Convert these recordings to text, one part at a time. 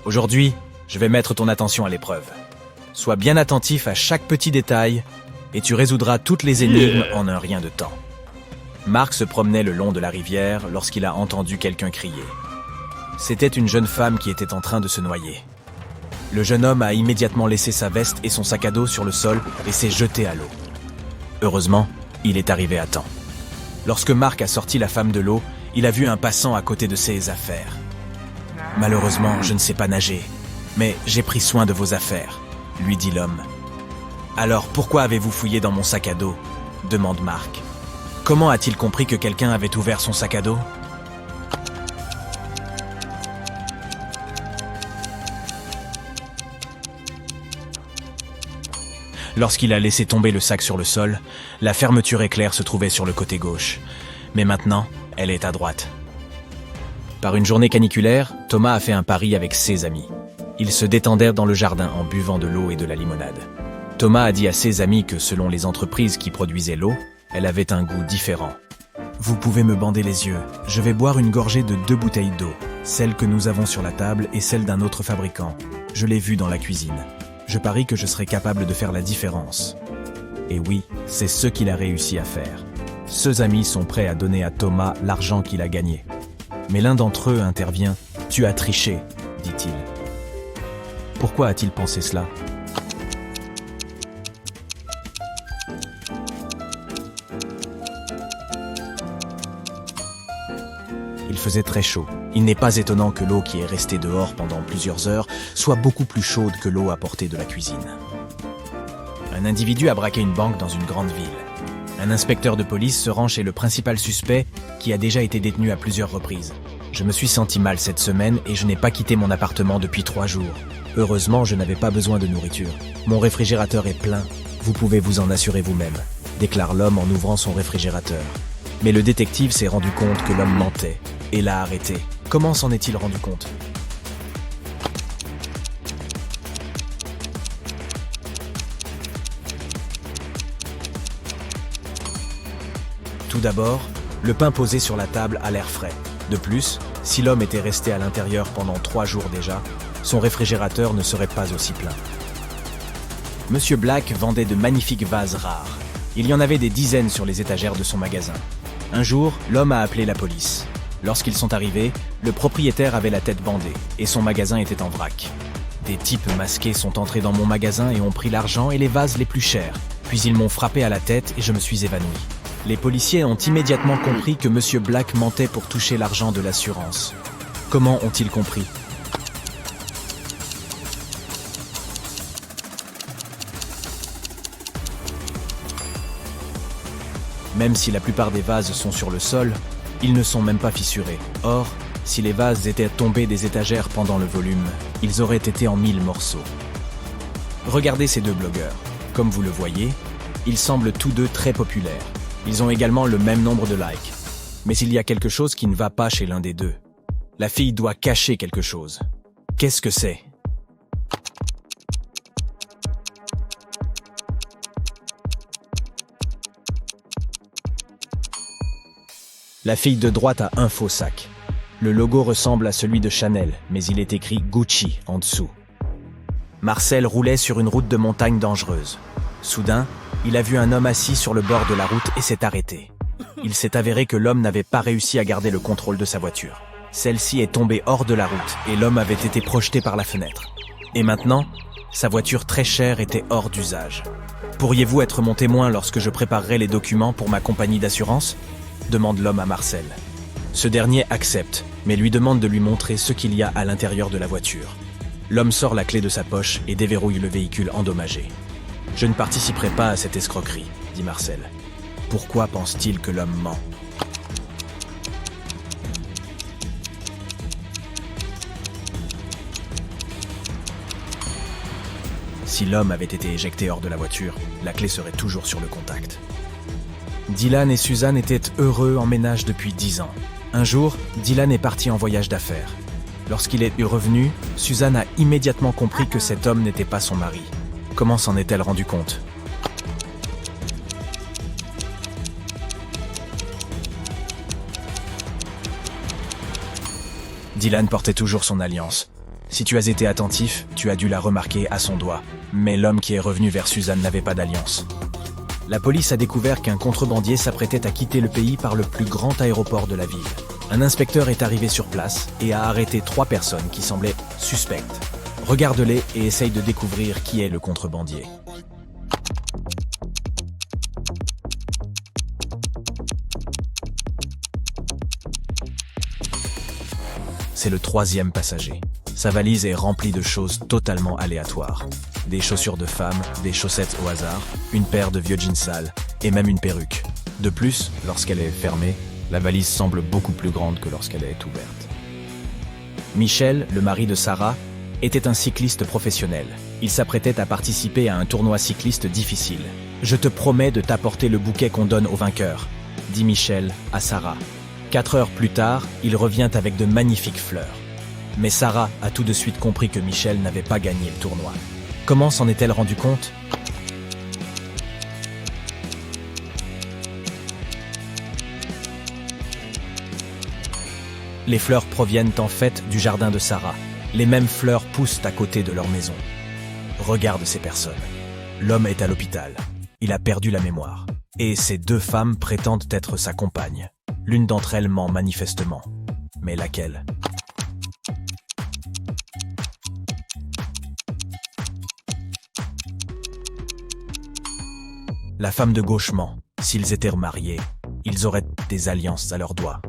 Aujourd'hui, je vais mettre ton attention à l'épreuve. Sois bien attentif à chaque petit détail et tu résoudras toutes les énigmes en un rien de temps. Marc se promenait le long de la rivière lorsqu'il a entendu quelqu'un crier. C'était une jeune femme qui était en train de se noyer. Le jeune homme a immédiatement laissé sa veste et son sac à dos sur le sol et s'est jeté à l'eau. Heureusement, il est arrivé à temps. Lorsque Marc a sorti la femme de l'eau, il a vu un passant à côté de ses affaires. « Malheureusement, je ne sais pas nager, mais j'ai pris soin de vos affaires, » lui dit l'homme. « Alors pourquoi avez-vous fouillé dans mon sac à dos ?» demande Marc. Comment a-t-il compris que quelqu'un avait ouvert son sac à dos ? Lorsqu'il a laissé tomber le sac sur le sol, la fermeture éclair se trouvait sur le côté gauche. Mais maintenant, elle est à droite. Par une journée caniculaire, Thomas a fait un pari avec ses amis. Ils se détendèrent dans le jardin en buvant de l'eau et de la limonade. Thomas a dit à ses amis que selon les entreprises qui produisaient l'eau, elle avait un goût différent. « Vous pouvez me bander les yeux. Je vais boire une gorgée de 2 bouteilles d'eau, celle que nous avons sur la table et celle d'un autre fabricant. Je l'ai vue dans la cuisine. Je parie que je serai capable de faire la différence. » Et oui, c'est ce qu'il a réussi à faire. Ses amis sont prêts à donner à Thomas l'argent qu'il a gagné. Mais l'un d'entre eux intervient. « Tu as triché, » dit-il. Pourquoi a-t-il pensé cela ? Il faisait très chaud. Il n'est pas étonnant que l'eau qui est restée dehors pendant plusieurs heures soit beaucoup plus chaude que l'eau apportée de la cuisine. Un individu a braqué une banque dans une grande ville. Un inspecteur de police se rend chez le principal suspect qui a déjà été détenu à plusieurs reprises. Je me suis senti mal cette semaine et je n'ai pas quitté mon appartement depuis 3 jours. Heureusement, je n'avais pas besoin de nourriture. Mon réfrigérateur est plein. Vous pouvez vous en assurer vous-même, déclare l'homme en ouvrant son réfrigérateur. Mais le détective s'est rendu compte que l'homme mentait et l'a arrêté. Comment s'en est-il rendu compte ? Tout d'abord, le pain posé sur la table a l'air frais. De plus, si l'homme était resté à l'intérieur pendant 3 jours déjà, son réfrigérateur ne serait pas aussi plein. Monsieur Black vendait de magnifiques vases rares. Il y en avait des dizaines sur les étagères de son magasin. Un jour, l'homme a appelé la police. Lorsqu'ils sont arrivés, le propriétaire avait la tête bandée et son magasin était en vrac. Des types masqués sont entrés dans mon magasin et ont pris l'argent et les vases les plus chers. Puis ils m'ont frappé à la tête et je me suis évanoui. Les policiers ont immédiatement compris que Monsieur Black mentait pour toucher l'argent de l'assurance. Comment ont-ils compris ? Même si la plupart des vases sont sur le sol, ils ne sont même pas fissurés. Or, si les vases étaient tombés des étagères pendant le volume, ils auraient été en 1000 morceaux. Regardez ces 2 blogueurs. Comme vous le voyez, ils semblent tous 2 très populaires. Ils ont également le même nombre de likes. Mais il y a quelque chose qui ne va pas chez l'un des 2. La fille doit cacher quelque chose. Qu'est-ce que c'est ? La fille de droite a un faux sac. Le logo ressemble à celui de Chanel, mais il est écrit Gucci en dessous. Marcel roulait sur une route de montagne dangereuse. Soudain, il a vu un homme assis sur le bord de la route et s'est arrêté. Il s'est avéré que l'homme n'avait pas réussi à garder le contrôle de sa voiture. Celle-ci est tombée hors de la route et l'homme avait été projeté par la fenêtre. Et maintenant, sa voiture très chère était hors d'usage. Pourriez-vous être mon témoin lorsque je préparerai les documents pour ma compagnie d'assurance ? Demande l'homme à Marcel. Ce dernier accepte, mais lui demande de lui montrer ce qu'il y a à l'intérieur de la voiture. L'homme sort la clé de sa poche et déverrouille le véhicule endommagé. « Je ne participerai pas à cette escroquerie, » dit Marcel. Pourquoi pense-t-il que l'homme ment ? Si l'homme avait été éjecté hors de la voiture, la clé serait toujours sur le contact. Dylan et Suzanne étaient heureux en ménage depuis 10 ans. Un jour, Dylan est parti en voyage d'affaires. Lorsqu'il est revenu, Suzanne a immédiatement compris que cet homme n'était pas son mari. Comment s'en est-elle rendue compte ? Dylan portait toujours son alliance. Si tu as été attentif, tu as dû la remarquer à son doigt. Mais l'homme qui est revenu vers Suzanne n'avait pas d'alliance. La police a découvert qu'un contrebandier s'apprêtait à quitter le pays par le plus grand aéroport de la ville. Un inspecteur est arrivé sur place et a arrêté 3 personnes qui semblaient suspectes. Regarde-les et essaye de découvrir qui est le contrebandier. C'est le 3e passager. Sa valise est remplie de choses totalement aléatoires. Des chaussures de femme, des chaussettes au hasard, une paire de vieux jeans sales et même une perruque. De plus, lorsqu'elle est fermée, la valise semble beaucoup plus grande que lorsqu'elle est ouverte. Michel, le mari de Sarah, était un cycliste professionnel. Il s'apprêtait à participer à un tournoi cycliste difficile. « Je te promets de t'apporter le bouquet qu'on donne aux vainqueurs », dit Michel à Sarah. 4 heures plus tard, il revient avec de magnifiques fleurs. Mais Sarah a tout de suite compris que Michel n'avait pas gagné le tournoi. Comment s'en est-elle rendue compte ? Les fleurs proviennent en fait du jardin de Sarah. Les mêmes fleurs poussent à côté de leur maison. Regarde ces personnes. L'homme est à l'hôpital. Il a perdu la mémoire. Et ces 2 femmes prétendent être sa compagne. L'une d'entre elles ment manifestement. Mais laquelle ? La femme de gauche ment. S'ils étaient mariés, ils auraient des alliances à leurs doigts.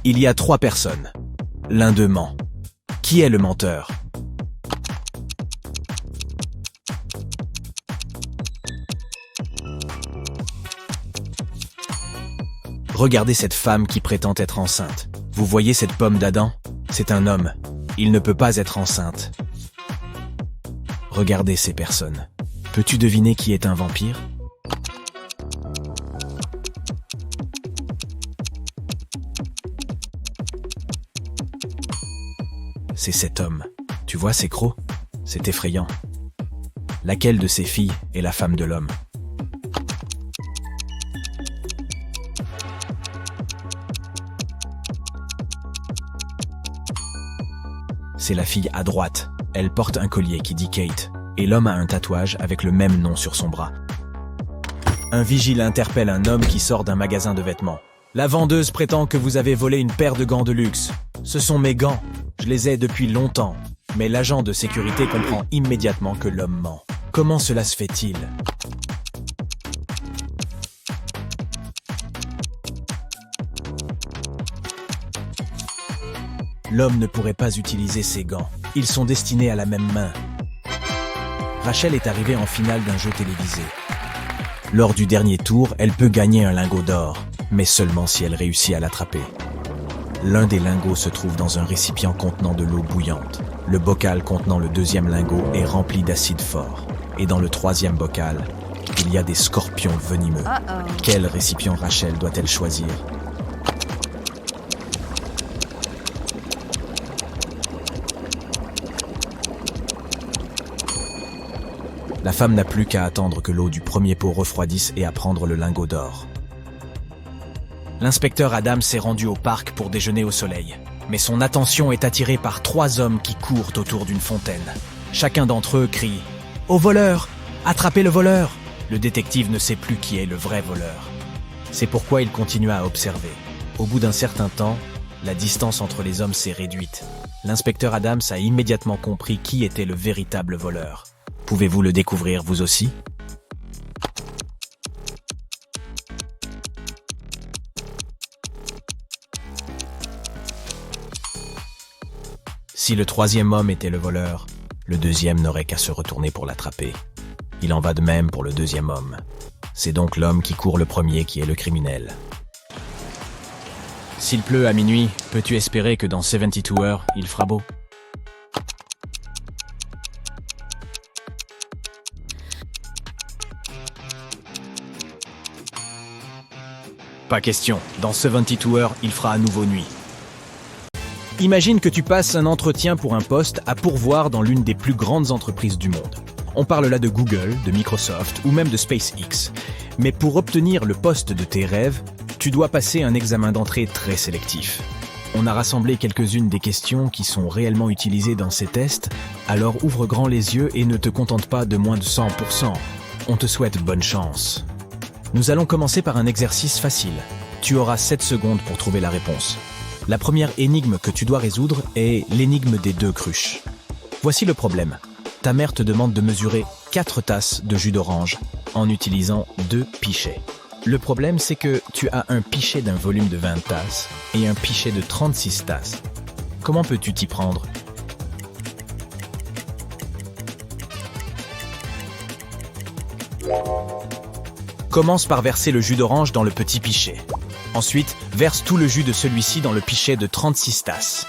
Il y a 3 personnes. L'un d'eux ment. Qui est le menteur ? Regardez cette femme qui prétend être enceinte. Vous voyez cette pomme d'Adam ? C'est un homme. Il ne peut pas être enceinte. Regardez ces personnes. Peux-tu deviner qui est un vampire ? C'est cet homme. Tu vois ces crocs ? C'est effrayant. Laquelle de ces filles est la femme de l'homme ? C'est la fille à droite. Elle porte un collier qui dit Kate, et l'homme a un tatouage avec le même nom sur son bras. Un vigile interpelle un homme qui sort d'un magasin de vêtements. La vendeuse prétend que vous avez volé une paire de gants de luxe. Ce sont mes gants. Je les ai depuis longtemps. Mais l'agent de sécurité comprend immédiatement que l'homme ment. Comment cela se fait-il ? L'homme ne pourrait pas utiliser ses gants. Ils sont destinés à la même main. Rachel est arrivée en finale d'un jeu télévisé. Lors du dernier tour, elle peut gagner un lingot d'or, mais seulement si elle réussit à l'attraper. L'un des lingots se trouve dans un récipient contenant de l'eau bouillante. Le bocal contenant le 2e lingot est rempli d'acide fort. Et dans le 3e bocal, il y a des scorpions venimeux. Quel récipient Rachel doit-elle choisir ? La femme n'a plus qu'à attendre que l'eau du premier pot refroidisse et à prendre le lingot d'or. L'inspecteur Adam s'est rendu au parc pour déjeuner au soleil. Mais son attention est attirée par 3 hommes qui courent autour d'une fontaine. Chacun d'entre eux crie « Au voleur ! Attrapez le voleur !» Le détective ne sait plus qui est le vrai voleur. C'est pourquoi il continua à observer. Au bout d'un certain temps, la distance entre les hommes s'est réduite. L'inspecteur Adams a immédiatement compris qui était le véritable voleur. Pouvez-vous le découvrir vous aussi ? Si le 3e homme était le voleur, le 2e n'aurait qu'à se retourner pour l'attraper. Il en va de même pour le 2e homme. C'est donc l'homme qui court le premier qui est le criminel. S'il pleut à minuit, peux-tu espérer que dans 72 heures, il fera beau ? Pas question, dans 72 heures, il fera à nouveau nuit. Imagine que tu passes un entretien pour un poste à pourvoir dans l'une des plus grandes entreprises du monde. On parle là de Google, de Microsoft ou même de SpaceX. Mais pour obtenir le poste de tes rêves, tu dois passer un examen d'entrée très sélectif. On a rassemblé quelques-unes des questions qui sont réellement utilisées dans ces tests, alors ouvre grand les yeux et ne te contente pas de moins de 100%. On te souhaite bonne chance. Nous allons commencer par un exercice facile. Tu auras 7 secondes pour trouver la réponse. La première énigme que tu dois résoudre est l'énigme des 2 cruches. Voici le problème. Ta mère te demande de mesurer 4 tasses de jus d'orange en utilisant 2 pichets. Le problème, c'est que tu as un pichet d'un volume de 20 tasses et un pichet de 36 tasses. Comment peux-tu t'y prendre? Commence par verser le jus d'orange dans le petit pichet. Ensuite, verse tout le jus de celui-ci dans le pichet de 36 tasses.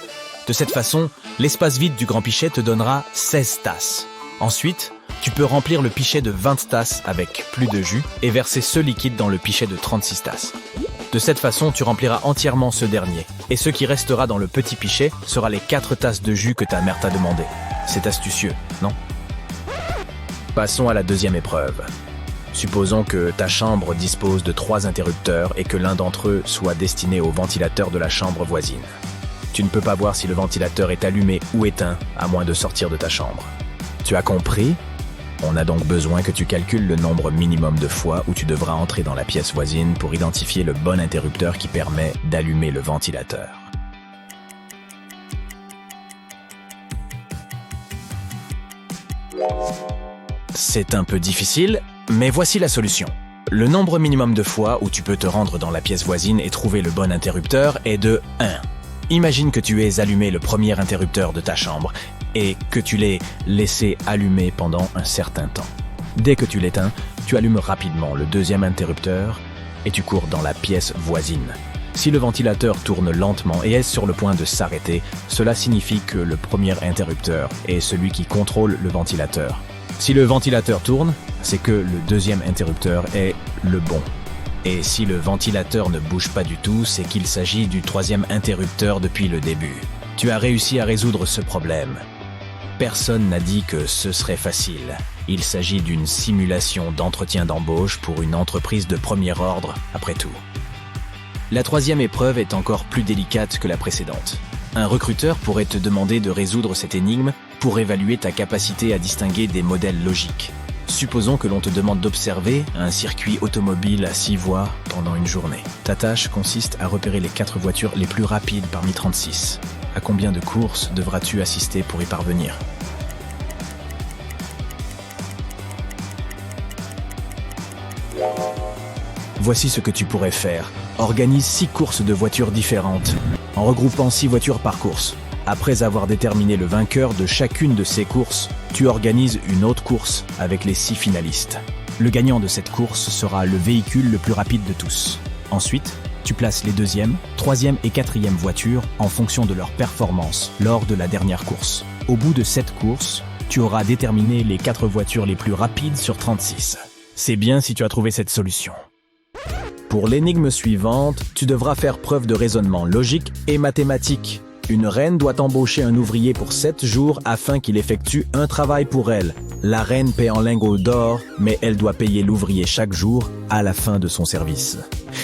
De cette façon, l'espace vide du grand pichet te donnera 16 tasses. Ensuite, tu peux remplir le pichet de 20 tasses avec plus de jus et verser ce liquide dans le pichet de 36 tasses. De cette façon, tu rempliras entièrement ce dernier. Et ce qui restera dans le petit pichet sera les 4 tasses de jus que ta mère t'a demandé. C'est astucieux, non? Passons à la deuxième épreuve. Supposons que ta chambre dispose de 3 interrupteurs et que l'un d'entre eux soit destiné au ventilateur de la chambre voisine. Tu ne peux pas voir si le ventilateur est allumé ou éteint, à moins de sortir de ta chambre. Tu as compris? On a donc besoin que tu calcules le nombre minimum de fois où tu devras entrer dans la pièce voisine pour identifier le bon interrupteur qui permet d'allumer le ventilateur. C'est un peu difficile, mais voici la solution. Le nombre minimum de fois où tu peux te rendre dans la pièce voisine et trouver le bon interrupteur est de 1. Imagine que tu aies allumé le premier interrupteur de ta chambre et que tu l'aies laissé allumer pendant un certain temps. Dès que tu l'éteins, tu allumes rapidement le deuxième interrupteur et tu cours dans la pièce voisine. Si le ventilateur tourne lentement et est sur le point de s'arrêter, cela signifie que le premier interrupteur est celui qui contrôle le ventilateur. Si le ventilateur tourne, c'est que le deuxième interrupteur est le bon. Et si le ventilateur ne bouge pas du tout, c'est qu'il s'agit du troisième interrupteur depuis le début. Tu as réussi à résoudre ce problème. Personne n'a dit que ce serait facile. Il s'agit d'une simulation d'entretien d'embauche pour une entreprise de premier ordre, après tout. La troisième épreuve est encore plus délicate que la précédente. Un recruteur pourrait te demander de résoudre cette énigme pour évaluer ta capacité à distinguer des modèles logiques. Supposons que l'on te demande d'observer un circuit automobile à 6 voies pendant une journée. Ta tâche consiste à repérer les 4 voitures les plus rapides parmi 36. À combien de courses devras-tu assister pour y parvenir? Voici ce que tu pourrais faire. Organise 6 courses de voitures différentes, en regroupant 6 voitures par course. Après avoir déterminé le vainqueur de chacune de ces courses, tu organises une autre course avec les 6 finalistes. Le gagnant de cette course sera le véhicule le plus rapide de tous. Ensuite, tu places les 2e, 3e et 4e voitures en fonction de leur performance lors de la dernière course. Au bout de cette course, tu auras déterminé les 4 voitures les plus rapides sur 36. C'est bien si tu as trouvé cette solution. Pour l'énigme suivante, tu devras faire preuve de raisonnement logique et mathématique. Une reine doit embaucher un ouvrier pour 7 jours afin qu'il effectue un travail pour elle. La reine paie en lingots d'or, mais elle doit payer l'ouvrier chaque jour à la fin de son service.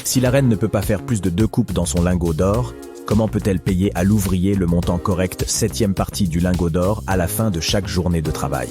Si la reine ne peut pas faire plus de 2 coupes dans son lingot d'or, comment peut-elle payer à l'ouvrier le montant correct 7e partie du lingot d'or à la fin de chaque journée de travail?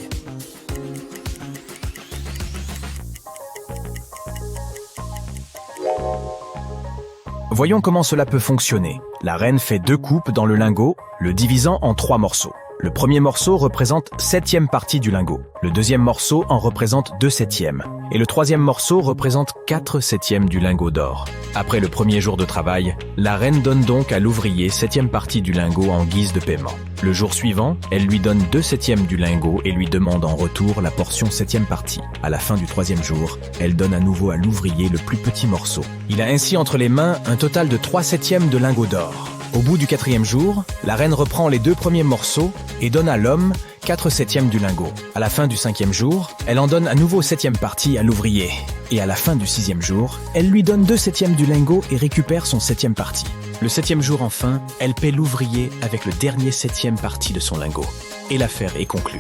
Voyons comment cela peut fonctionner. La reine fait 2 coupes dans le lingot, le divisant en 3 morceaux. Le premier morceau représente 7e partie du lingot. Le deuxième morceau en représente 2/7. Et le troisième morceau représente 4/7 du lingot d'or. Après le premier jour de travail, la reine donne donc à l'ouvrier 7e partie du lingot en guise de paiement. Le jour suivant, elle lui donne 2/7 du lingot et lui demande en retour la portion 7e partie. À la fin du 3e jour, elle donne à nouveau à l'ouvrier le plus petit morceau. Il a ainsi entre les mains un total de 3/7 de lingot d'or. Au bout du 4e jour, la reine reprend les 2 premiers morceaux et donne à l'homme 4/7 du lingot. À la fin du 5e jour, elle en donne à nouveau 7e partie à l'ouvrier. Et à la fin du 6e jour, elle lui donne 2/7 du lingot et récupère son 7e partie. Le 7e jour enfin, elle paie l'ouvrier avec le dernier 7e partie de son lingot. Et l'affaire est conclue.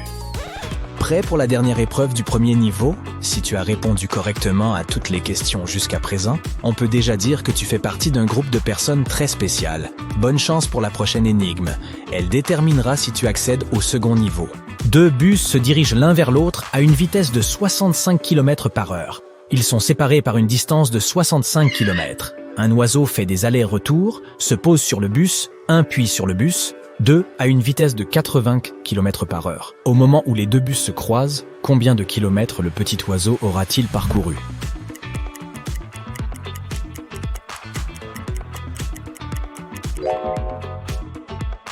prêt pour la dernière épreuve du premier niveau? Si tu as répondu correctement à toutes les questions jusqu'à présent, on peut déjà dire que tu fais partie d'un groupe de personnes très spéciales. Bonne chance pour la prochaine énigme. Elle déterminera si tu accèdes au second niveau. Deux bus se dirigent l'un vers l'autre à une vitesse de 65 km/h. Ils sont séparés par une distance de 65 km. Un oiseau fait des allers-retours, se pose sur le bus, un puis sur le bus, deux à une vitesse de 80 km/h. Au moment où les deux bus se croisent, combien de kilomètres le petit oiseau aura-t-il parcouru?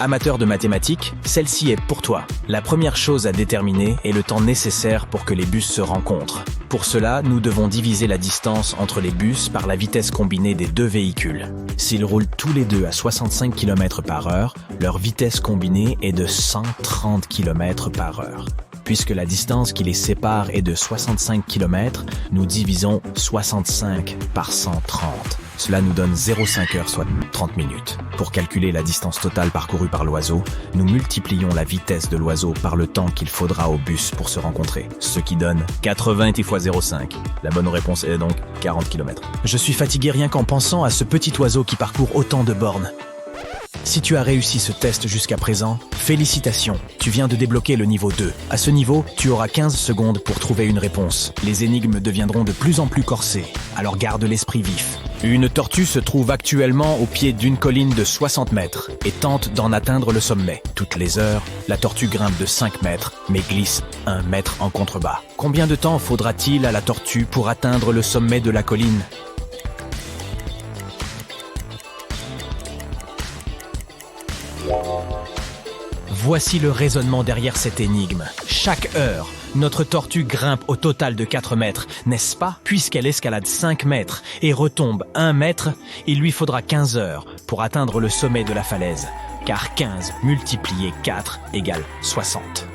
Amateur de mathématiques, celle-ci est pour toi. La première chose à déterminer est le temps nécessaire pour que les bus se rencontrent. Pour cela, nous devons diviser la distance entre les bus par la vitesse combinée des deux véhicules. S'ils roulent tous les deux à 65 km/h, leur vitesse combinée est de 130 km/h. Puisque la distance qui les sépare est de 65 km, nous divisons 65 par 130. Cela nous donne 0,5 heures, soit 30 minutes. Pour calculer la distance totale parcourue par l'oiseau, nous multiplions la vitesse de l'oiseau par le temps qu'il faudra au bus pour se rencontrer, ce qui donne 80 fois 0,5. La bonne réponse est donc 40 km. Je suis fatigué rien qu'en pensant à ce petit oiseau qui parcourt autant de bornes. Si tu as réussi ce test jusqu'à présent, félicitations, tu viens de débloquer le niveau 2. À ce niveau, tu auras 15 secondes pour trouver une réponse. Les énigmes deviendront de plus en plus corsées, alors garde l'esprit vif. Une tortue se trouve actuellement au pied d'une colline de 60 mètres et tente d'en atteindre le sommet. Toutes les heures, la tortue grimpe de 5 mètres, mais glisse 1 mètre en contrebas. Combien de temps faudra-t-il à la tortue pour atteindre le sommet de la colline ? Voici le raisonnement derrière cette énigme. Chaque heure, notre tortue grimpe au total de 4 mètres, n'est-ce pas? Puisqu'elle escalade 5 mètres et retombe 1 mètre, il lui faudra 15 heures pour atteindre le sommet de la falaise. Car 15 multiplié 4 égale 60.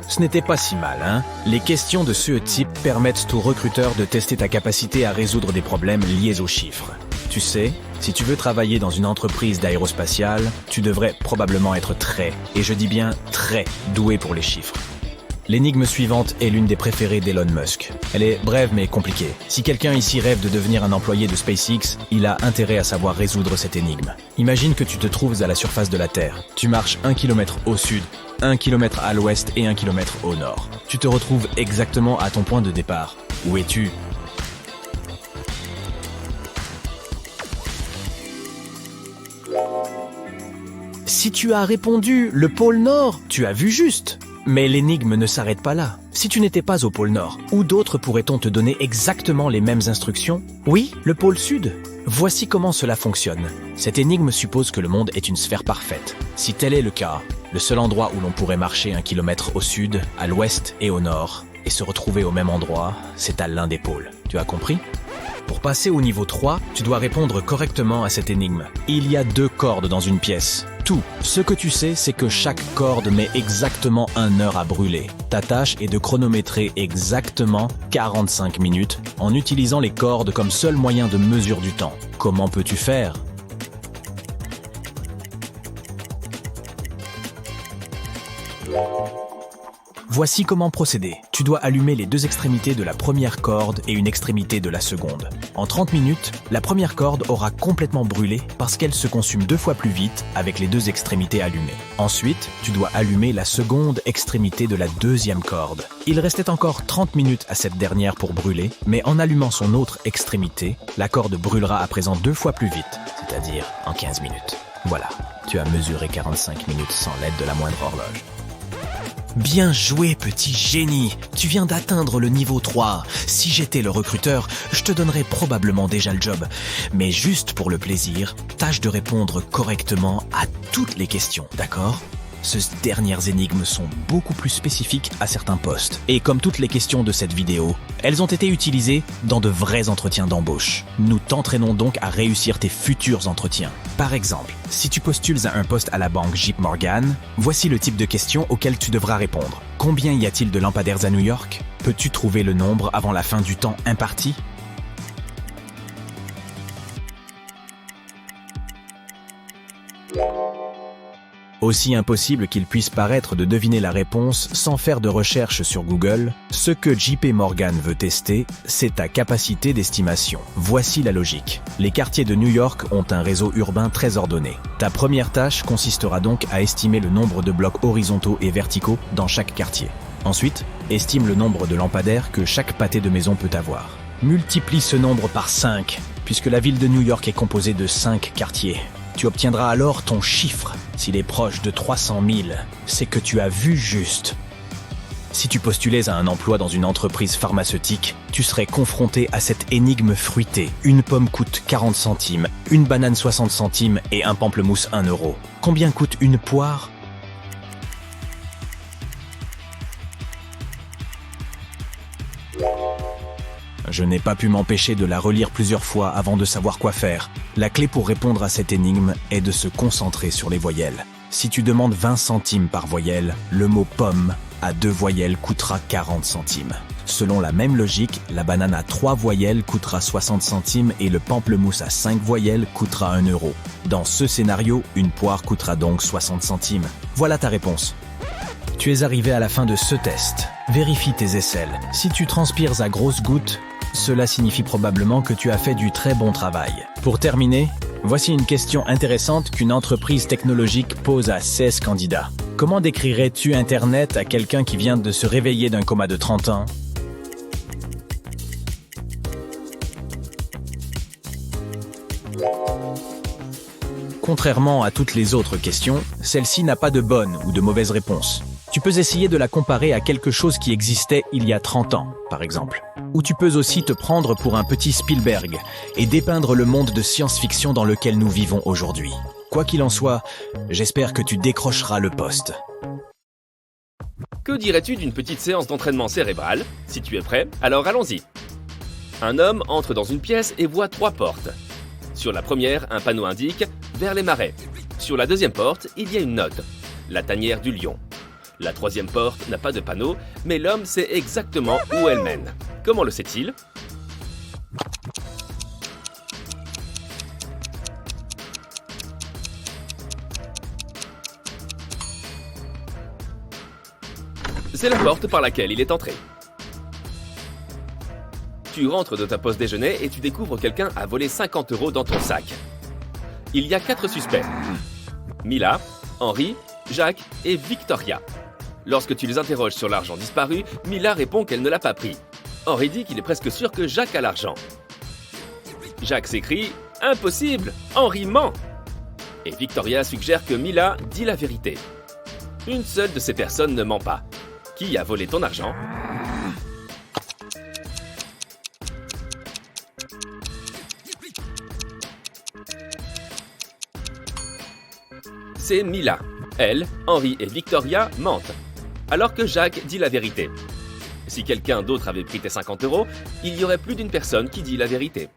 Ce n'était pas si mal, hein? Les questions de ce type permettent aux recruteurs de tester ta capacité à résoudre des problèmes liés aux chiffres. Tu sais, si tu veux travailler dans une entreprise d'aérospatiale, tu devrais probablement être très, et je dis bien très, doué pour les chiffres. L'énigme suivante est l'une des préférées d'Elon Musk. Elle est brève mais compliquée. Si quelqu'un ici rêve de devenir un employé de SpaceX, il a intérêt à savoir résoudre cette énigme. Imagine que tu te trouves à la surface de la Terre. Tu marches 1 km au sud, 1 km à l'ouest et 1 km au nord. Tu te retrouves exactement à ton point de départ. Où es-tu ? Si tu as répondu le pôle Nord, tu as vu juste. Mais l'énigme ne s'arrête pas là. Si tu n'étais pas au pôle Nord, où d'autres pourrait-on te donner exactement les mêmes instructions? Oui, le pôle Sud. Voici comment cela fonctionne. Cette énigme suppose que le monde est une sphère parfaite. Si tel est le cas, le seul endroit où l'on pourrait marcher 1 km au sud, à l'ouest et au nord, et se retrouver au même endroit, c'est à l'un des pôles. Tu as compris? Pour passer au niveau 3, tu dois répondre correctement à cette énigme. Il y a 2 cordes dans une pièce. Tout. Ce que tu sais, c'est que chaque corde met exactement 1 heure à brûler. Ta tâche est de chronométrer exactement 45 minutes en utilisant les cordes comme seul moyen de mesure du temps. Comment peux-tu faire ? Voici comment procéder. Tu dois allumer les 2 extrémités de la première corde et une extrémité de la seconde. En 30 minutes, la première corde aura complètement brûlé parce qu'elle se consume 2 fois plus vite avec les 2 extrémités allumées. Ensuite, tu dois allumer la seconde extrémité de la deuxième corde. Il restait encore 30 minutes à cette dernière pour brûler, mais en allumant son autre extrémité, la corde brûlera à présent 2 fois plus vite, c'est-à-dire en 15 minutes. Voilà, tu as mesuré 45 minutes sans l'aide de la moindre horloge. Bien joué, petit génie! Tu viens d'atteindre le niveau 3. Si j'étais le recruteur, je te donnerais probablement déjà le job. Mais juste pour le plaisir, tâche de répondre correctement à toutes les questions, d'accord? Ces dernières énigmes sont beaucoup plus spécifiques à certains postes. Et comme toutes les questions de cette vidéo, elles ont été utilisées dans de vrais entretiens d'embauche. Nous t'entraînons donc à réussir tes futurs entretiens. Par exemple, si tu postules à un poste à la banque JP Morgan, voici le type de questions auxquelles tu devras répondre. Combien y a-t-il de lampadaires à New York? Peux-tu trouver le nombre avant la fin du temps imparti? Aussi impossible qu'il puisse paraître de deviner la réponse sans faire de recherche sur Google, ce que JP Morgan veut tester, c'est ta capacité d'estimation. Voici la logique. Les quartiers de New York ont un réseau urbain très ordonné. Ta première tâche consistera donc à estimer le nombre de blocs horizontaux et verticaux dans chaque quartier. Ensuite, estime le nombre de lampadaires que chaque pâté de maison peut avoir. Multiplie ce nombre par 5, puisque la ville de New York est composée de 5 quartiers. Tu obtiendras alors ton chiffre. S'il est proche de 300 000, c'est que tu as vu juste. Si tu postulais à un emploi dans une entreprise pharmaceutique, tu serais confronté à cette énigme fruitée. Une pomme coûte 40 centimes, une banane 60 centimes et un pamplemousse 1 euro. Combien coûte une poire ? Je n'ai pas pu m'empêcher de la relire plusieurs fois avant de savoir quoi faire. La clé pour répondre à cette énigme est de se concentrer sur les voyelles. Si tu demandes 20 centimes par voyelle, le mot « pomme » à 2 voyelles coûtera 40 centimes. Selon la même logique, la banane à 3 voyelles coûtera 60 centimes et le pamplemousse à 5 voyelles coûtera 1 euro. Dans ce scénario, une poire coûtera donc 60 centimes. Voilà ta réponse. Tu es arrivé à la fin de ce test. Vérifie tes aisselles. Si tu transpires à grosses gouttes, cela signifie probablement que tu as fait du très bon travail. Pour terminer, voici une question intéressante qu'une entreprise technologique pose à 16 candidats. Comment décrirais-tu Internet à quelqu'un qui vient de se réveiller d'un coma de 30 ans ? Contrairement à toutes les autres questions, celle-ci n'a pas de bonne ou de mauvaise réponse. Tu peux essayer de la comparer à quelque chose qui existait il y a 30 ans, par exemple. Ou tu peux aussi te prendre pour un petit Spielberg et dépeindre le monde de science-fiction dans lequel nous vivons aujourd'hui. Quoi qu'il en soit, j'espère que tu décrocheras le poste. Que dirais-tu d'une petite séance d'entraînement cérébral ? Si tu es prêt, alors allons-y. Un homme entre dans une pièce et voit 3 portes. Sur la première, un panneau indique « Vers les marais ». Sur la deuxième porte, il y a une note « La tanière du lion ». La troisième porte n'a pas de panneau, mais l'homme sait exactement où elle mène. Comment le sait-il ? C'est la porte par laquelle il est entré. Tu rentres de ta pause déjeuner et tu découvres quelqu'un a volé 50 € dans ton sac. Il y a 4 suspects. Mila, Henri, Jacques et Victoria. Lorsque tu les interroges sur l'argent disparu, Mila répond qu'elle ne l'a pas pris. Henri dit qu'il est presque sûr que Jacques a l'argent. Jacques s'écrie « Impossible, Henri ment !» Et Victoria suggère que Mila dit la vérité. Une seule de ces personnes ne ment pas. Qui a volé ton argent ? C'est Mila. Elle, Henri et Victoria mentent, alors que Jacques dit la vérité. Si quelqu'un d'autre avait pris tes 50 €, il y aurait plus d'une personne qui dit la vérité.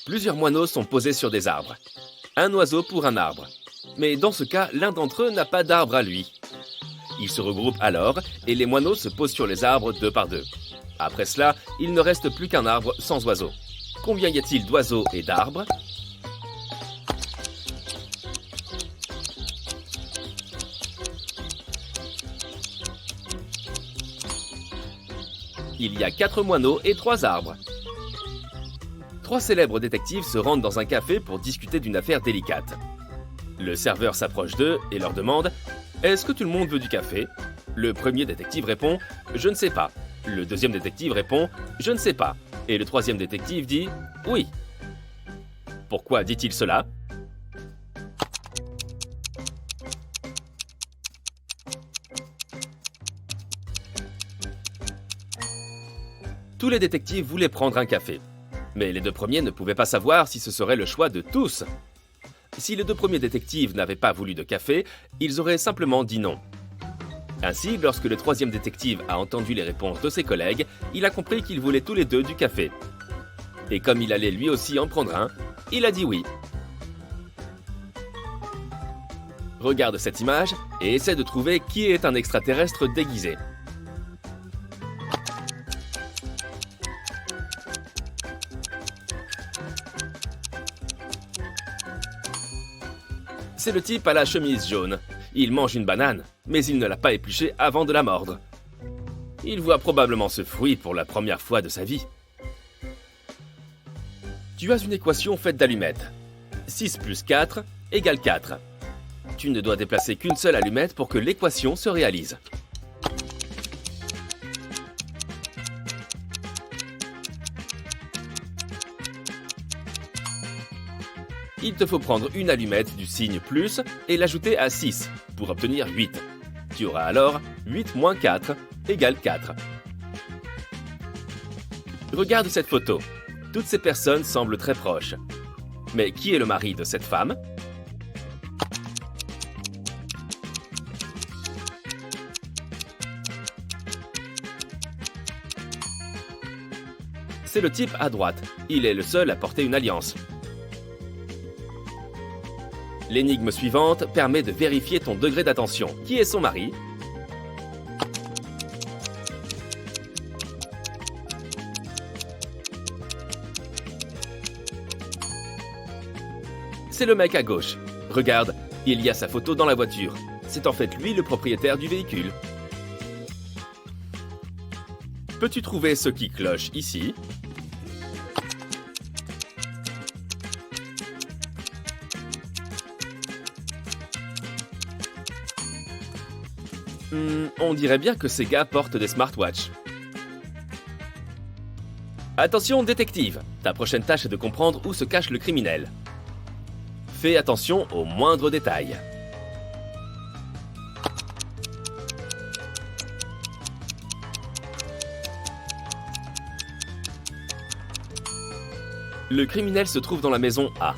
Plusieurs moineaux sont posés sur des arbres. Un oiseau pour un arbre. Mais dans ce cas, l'un d'entre eux n'a pas d'arbre à lui. Ils se regroupent alors et les moineaux se posent sur les arbres 2 par 2. Après cela, il ne reste plus qu'un arbre sans oiseau. Combien y a-t-il d'oiseaux et d'arbres ? Il y a 4 moineaux et 3 arbres. 3 célèbres détectives se rendent dans un café pour discuter d'une affaire délicate. Le serveur s'approche d'eux et leur demande « Est-ce que tout le monde veut du café ?» Le premier détective répond « Je ne sais pas ». Le deuxième détective répond « Je ne sais pas ». Et le troisième détective dit « Oui ». Pourquoi dit-il cela ? Tous les détectives voulaient prendre un café. Mais les 2 premiers ne pouvaient pas savoir si ce serait le choix de tous. Si les 2 premiers détectives n'avaient pas voulu de café, ils auraient simplement dit non. Ainsi, lorsque le 3e détective a entendu les réponses de ses collègues, il a compris qu'ils voulaient tous les 2 du café. Et comme il allait lui aussi en prendre un, il a dit oui. Regarde cette image et essaie de trouver qui est un extraterrestre déguisé. C'est le type à la chemise jaune. Il mange une banane, mais il ne l'a pas épluchée avant de la mordre. Il voit probablement ce fruit pour la première fois de sa vie. Tu as une équation faite d'allumettes. 6 plus 4 égale 4. Tu ne dois déplacer qu'une seule allumette pour que l'équation se réalise. Il te faut prendre une allumette du signe plus et l'ajouter à 6 pour obtenir 8. Tu auras alors 8 moins 4 égale 4. Regarde cette photo. Toutes ces personnes semblent très proches. Mais qui est le mari de cette femme ? C'est le type à droite. Il est le seul à porter une alliance. L'énigme suivante permet de vérifier ton degré d'attention. Qui est son mari ? C'est le mec à gauche. Regarde, il y a sa photo dans la voiture. C'est en fait lui le propriétaire du véhicule. Peux-tu trouver ce qui cloche ici ? On dirait bien que ces gars portent des smartwatches. Attention détective, ta prochaine tâche est de comprendre où se cache le criminel. Fais attention aux moindres détails. Le criminel se trouve dans la maison A.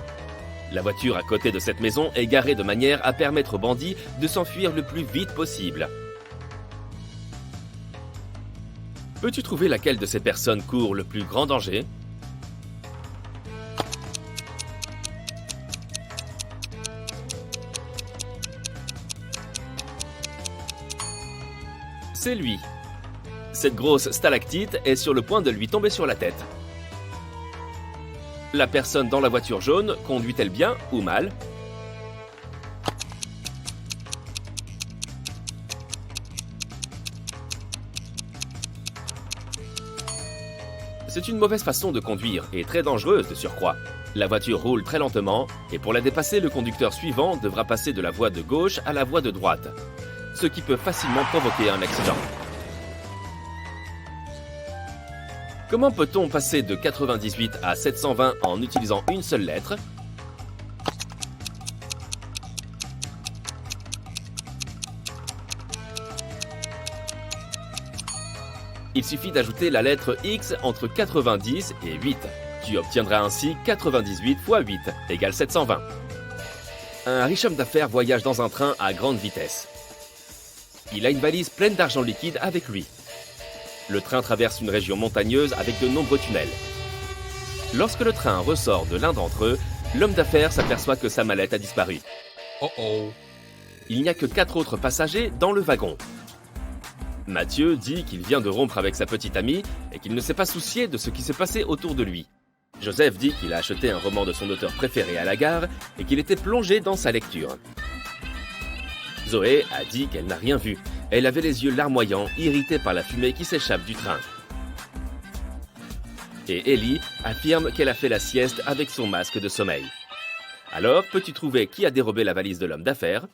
La voiture à côté de cette maison est garée de manière à permettre aux bandits de s'enfuir le plus vite possible. Peux-tu trouver laquelle de ces personnes court le plus grand danger ? C'est lui. Cette grosse stalactite est sur le point de lui tomber sur la tête. La personne dans la voiture jaune conduit-elle bien ou mal ? C'est une mauvaise façon de conduire et très dangereuse de surcroît. La voiture roule très lentement et pour la dépasser, le conducteur suivant devra passer de la voie de gauche à la voie de droite, ce qui peut facilement provoquer un accident. Comment peut-on passer de 98 à 720 en utilisant une seule lettre ? Il suffit d'ajouter la lettre X entre 90 et 8. Tu obtiendras ainsi 98 fois 8 égale 720. Un riche homme d'affaires voyage dans un train à grande vitesse. Il a une valise pleine d'argent liquide avec lui. Le train traverse une région montagneuse avec de nombreux tunnels. Lorsque le train ressort de l'un d'entre eux, l'homme d'affaires s'aperçoit que sa mallette a disparu. Il n'y a que 4 autres passagers dans le wagon. Mathieu dit qu'il vient de rompre avec sa petite amie et qu'il ne s'est pas soucié de ce qui s'est passé autour de lui. Joseph dit qu'il a acheté un roman de son auteur préféré à la gare et qu'il était plongé dans sa lecture. Zoé a dit qu'elle n'a rien vu. Elle avait les yeux larmoyants, irritée par la fumée qui s'échappe du train. Et Ellie affirme qu'elle a fait la sieste avec son masque de sommeil. Alors, peux-tu trouver qui a dérobé la valise de l'homme d'affaires ?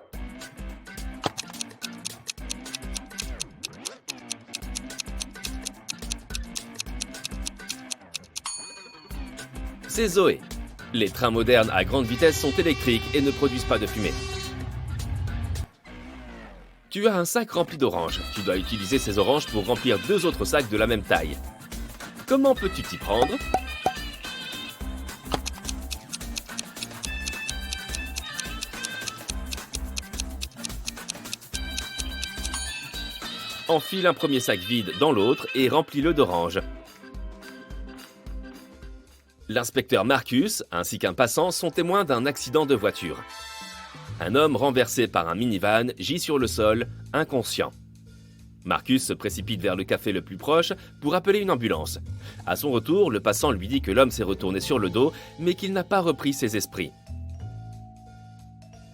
C'est Zoé. Les trains modernes à grande vitesse sont électriques et ne produisent pas de fumée. Tu as un sac rempli d'oranges. Tu dois utiliser ces oranges pour remplir 2 autres sacs de la même taille. Comment peux-tu t'y prendre ? Enfile un premier sac vide dans l'autre et remplis-le d'oranges. L'inspecteur Marcus ainsi qu'un passant sont témoins d'un accident de voiture. Un homme renversé par un minivan gît sur le sol, inconscient. Marcus se précipite vers le café le plus proche pour appeler une ambulance. À son retour, le passant lui dit que l'homme s'est retourné sur le dos, mais qu'il n'a pas repris ses esprits.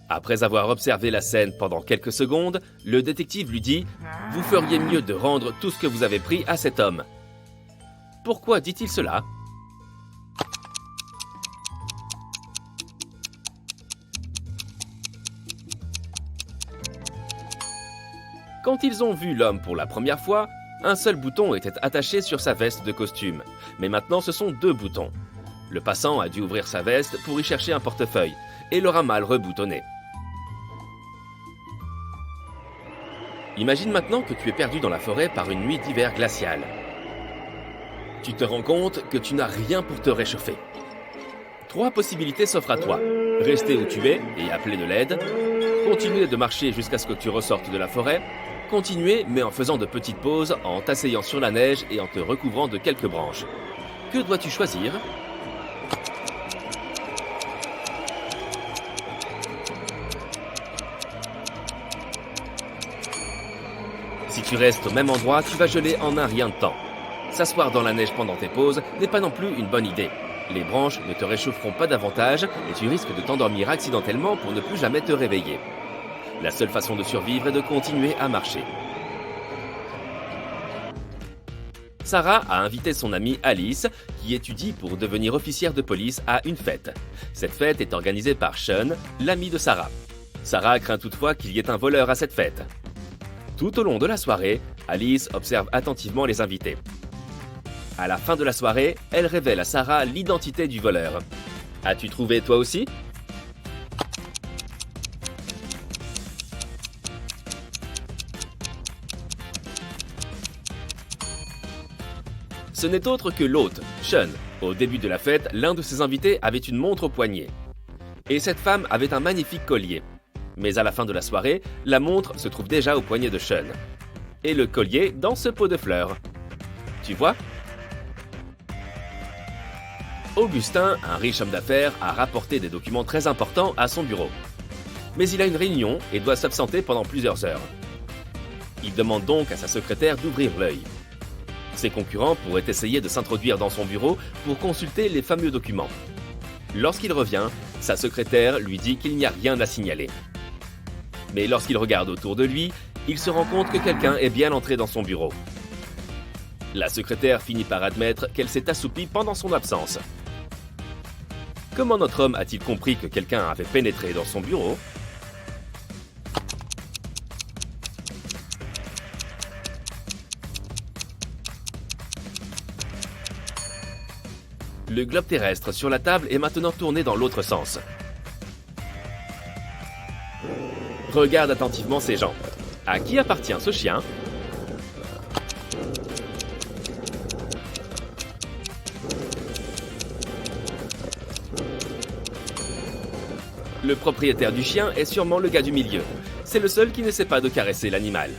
Après avoir observé la scène pendant quelques secondes, le détective lui dit « Vous feriez mieux de rendre tout ce que vous avez pris à cet homme. » Pourquoi dit-il cela ? Quand ils ont vu l'homme pour la première fois, un seul bouton était attaché sur sa veste de costume. Mais maintenant, ce sont 2 boutons. Le passant a dû ouvrir sa veste pour y chercher un portefeuille et l'aura mal reboutonné. Imagine maintenant que tu es perdu dans la forêt par une nuit d'hiver glaciale. Tu te rends compte que tu n'as rien pour te réchauffer. 3 possibilités s'offrent à toi. Rester où tu es et appeler de l'aide. Continuer de marcher jusqu'à ce que tu ressortes de la forêt. Continuer, mais en faisant de petites pauses, en t'asseyant sur la neige et en te recouvrant de quelques branches. Que dois-tu choisir ? Si tu restes au même endroit, tu vas geler en un rien de temps. S'asseoir dans la neige pendant tes pauses n'est pas non plus une bonne idée. Les branches ne te réchaufferont pas davantage et tu risques de t'endormir accidentellement pour ne plus jamais te réveiller. La seule façon de survivre est de continuer à marcher. Sarah a invité son amie Alice, qui étudie pour devenir officière de police, à une fête. Cette fête est organisée par Sean, l'ami de Sarah. Sarah craint toutefois qu'il y ait un voleur à cette fête. Tout au long de la soirée, Alice observe attentivement les invités. À la fin de la soirée, elle révèle à Sarah l'identité du voleur. As-tu trouvé toi aussi ? Ce n'est autre que l'hôte, Sean. Au début de la fête, l'un de ses invités avait une montre au poignet. Et cette femme avait un magnifique collier. Mais à la fin de la soirée, la montre se trouve déjà au poignet de Sean. Et le collier dans ce pot de fleurs. Tu vois ? Augustin, un riche homme d'affaires, a rapporté des documents très importants à son bureau. Mais il a une réunion et doit s'absenter pendant plusieurs heures. Il demande donc à sa secrétaire d'ouvrir l'œil. Ses concurrents pourraient essayer de s'introduire dans son bureau pour consulter les fameux documents. Lorsqu'il revient, sa secrétaire lui dit qu'il n'y a rien à signaler. Mais lorsqu'il regarde autour de lui, il se rend compte que quelqu'un est bien entré dans son bureau. La secrétaire finit par admettre qu'elle s'est assoupie pendant son absence. Comment notre homme a-t-il compris que quelqu'un avait pénétré dans son bureau ? Le globe terrestre sur la table est maintenant tourné dans l'autre sens. Regarde attentivement ces gens. À qui appartient ce chien ? Le propriétaire du chien est sûrement le gars du milieu. C'est le seul qui ne sait pas de caresser l'animal.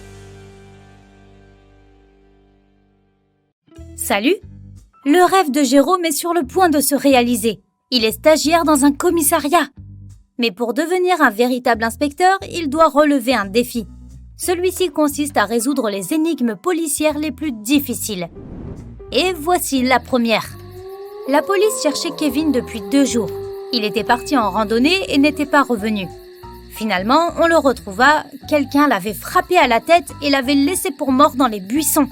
Salut! Le rêve de Jérôme est sur le point de se réaliser. Il est stagiaire dans un commissariat. Mais pour devenir un véritable inspecteur, il doit relever un défi. Celui-ci consiste à résoudre les énigmes policières les plus difficiles. Et voici la première. La police cherchait Kevin depuis 2 jours. Il était parti en randonnée et n'était pas revenu. Finalement, on le retrouva. Quelqu'un l'avait frappé à la tête et l'avait laissé pour mort dans les buissons.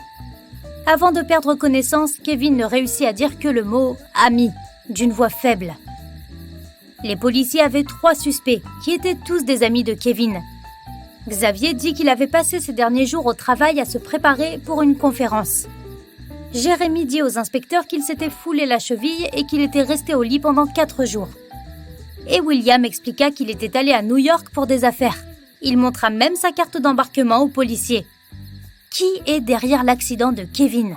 Avant de perdre connaissance, Kevin ne réussit à dire que le mot « ami » d'une voix faible. Les policiers avaient 3 suspects, qui étaient tous des amis de Kevin. Xavier dit qu'il avait passé ces derniers jours au travail à se préparer pour une conférence. Jérémy dit aux inspecteurs qu'il s'était foulé la cheville et qu'il était resté au lit pendant 4 jours. Et William expliqua qu'il était allé à New York pour des affaires. Il montra même sa carte d'embarquement aux policiers. Qui est derrière l'accident de Kevin ?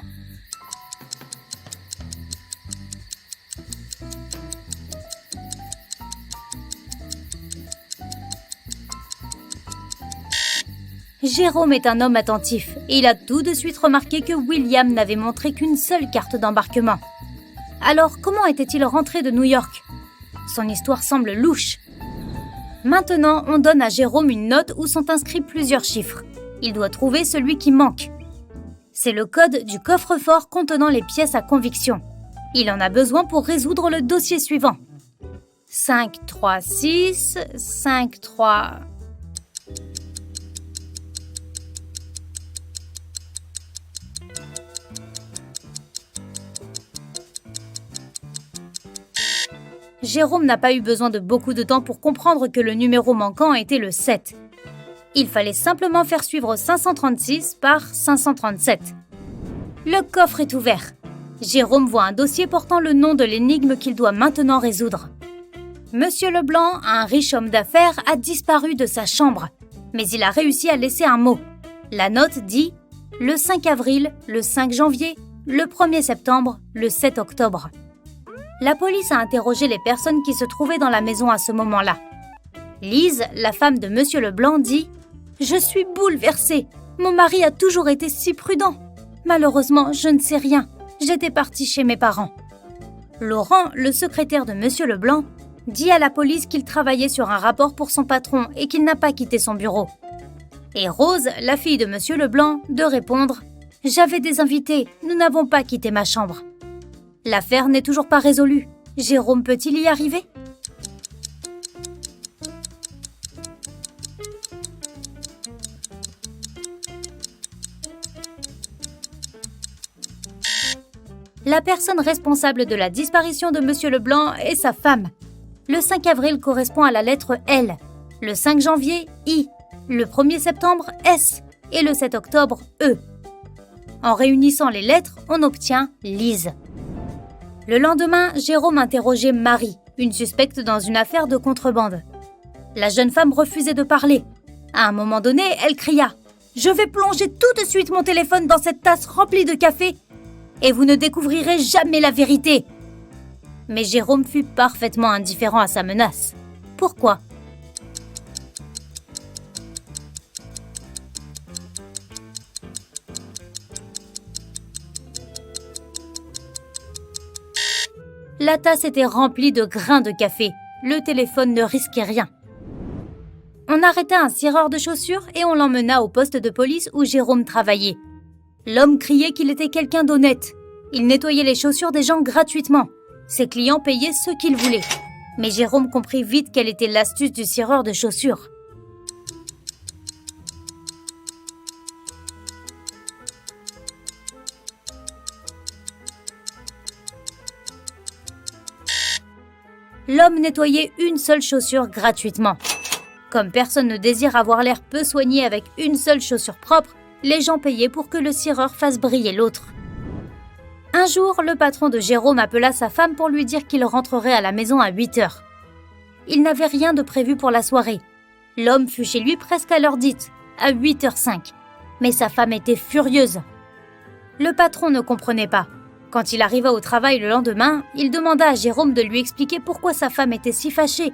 Jérôme est un homme attentif et il a tout de suite remarqué que William n'avait montré qu'une seule carte d'embarquement. Alors, comment était-il rentré de New York ? Son histoire semble louche. Maintenant, on donne à Jérôme une note où sont inscrits plusieurs chiffres. Il doit trouver celui qui manque. C'est le code du coffre-fort contenant les pièces à conviction. Il en a besoin pour résoudre le dossier suivant. 5, 3, 6, 5, 3... Jérôme n'a pas eu besoin de beaucoup de temps pour comprendre que le numéro manquant était le 7. Il fallait simplement faire suivre 536 par 537. Le coffre est ouvert. Jérôme voit un dossier portant le nom de l'énigme qu'il doit maintenant résoudre. Monsieur Leblanc, un riche homme d'affaires, a disparu de sa chambre, mais il a réussi à laisser un mot. La note dit « le 5 avril, le 5 janvier, le 1er septembre, le 7 octobre ». La police a interrogé les personnes qui se trouvaient dans la maison à ce moment-là. Lise, la femme de Monsieur Leblanc, dit « Je suis bouleversée. Mon mari a toujours été si prudent. Malheureusement, je ne sais rien. J'étais partie chez mes parents. » Laurent, le secrétaire de Monsieur Leblanc, dit à la police qu'il travaillait sur un rapport pour son patron et qu'il n'a pas quitté son bureau. Et Rose, la fille de Monsieur Leblanc, de répondre « J'avais des invités, nous n'avons pas quitté ma chambre. » L'affaire n'est toujours pas résolue. Jérôme peut-il y arriver ? La personne responsable de la disparition de Monsieur Leblanc est sa femme. Le 5 avril correspond à la lettre L, le 5 janvier, I, le 1er septembre, S et le 7 octobre, E. En réunissant les lettres, on obtient Lise. Le lendemain, Jérôme interrogeait Marie, une suspecte dans une affaire de contrebande. La jeune femme refusait de parler. À un moment donné, elle cria « Je vais plonger tout de suite mon téléphone dans cette tasse remplie de café et vous ne découvrirez jamais la vérité !» Mais Jérôme fut parfaitement indifférent à sa menace. Pourquoi ? La tasse était remplie de grains de café. Le téléphone ne risquait rien. On arrêta un cireur de chaussures et on l'emmena au poste de police où Jérôme travaillait. L'homme criait qu'il était quelqu'un d'honnête. Il nettoyait les chaussures des gens gratuitement. Ses clients payaient ce qu'ils voulaient. Mais Jérôme comprit vite quelle était l'astuce du cireur de chaussures. L'homme nettoyait une seule chaussure gratuitement. Comme personne ne désire avoir l'air peu soigné avec une seule chaussure propre, les gens payaient pour que le cireur fasse briller l'autre. Un jour, le patron de Jérôme appela sa femme pour lui dire qu'il rentrerait à la maison à 8h. Il n'avait rien de prévu pour la soirée. L'homme fut chez lui presque à l'heure dite, à 8h05. Mais sa femme était furieuse. Le patron ne comprenait pas. Quand il arriva au travail le lendemain, il demanda à Jérôme de lui expliquer pourquoi sa femme était si fâchée.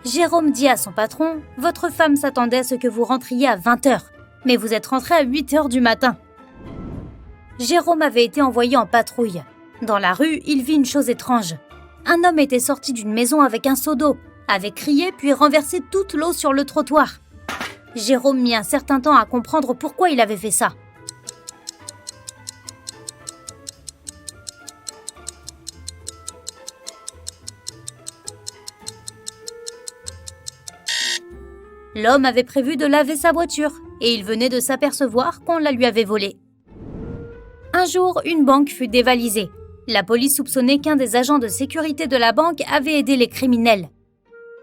Jérôme dit à son patron « Votre femme s'attendait à ce que vous rentriez à 20h, mais vous êtes rentré à 8h du matin. » Jérôme avait été envoyé en patrouille. Dans la rue, il vit une chose étrange. Un homme était sorti d'une maison avec un seau d'eau, avait crié puis renversé toute l'eau sur le trottoir. Jérôme mit un certain temps à comprendre pourquoi il avait fait ça. L'homme avait prévu de laver sa voiture et il venait de s'apercevoir qu'on la lui avait volée. Un jour, une banque fut dévalisée. La police soupçonnait qu'un des agents de sécurité de la banque avait aidé les criminels.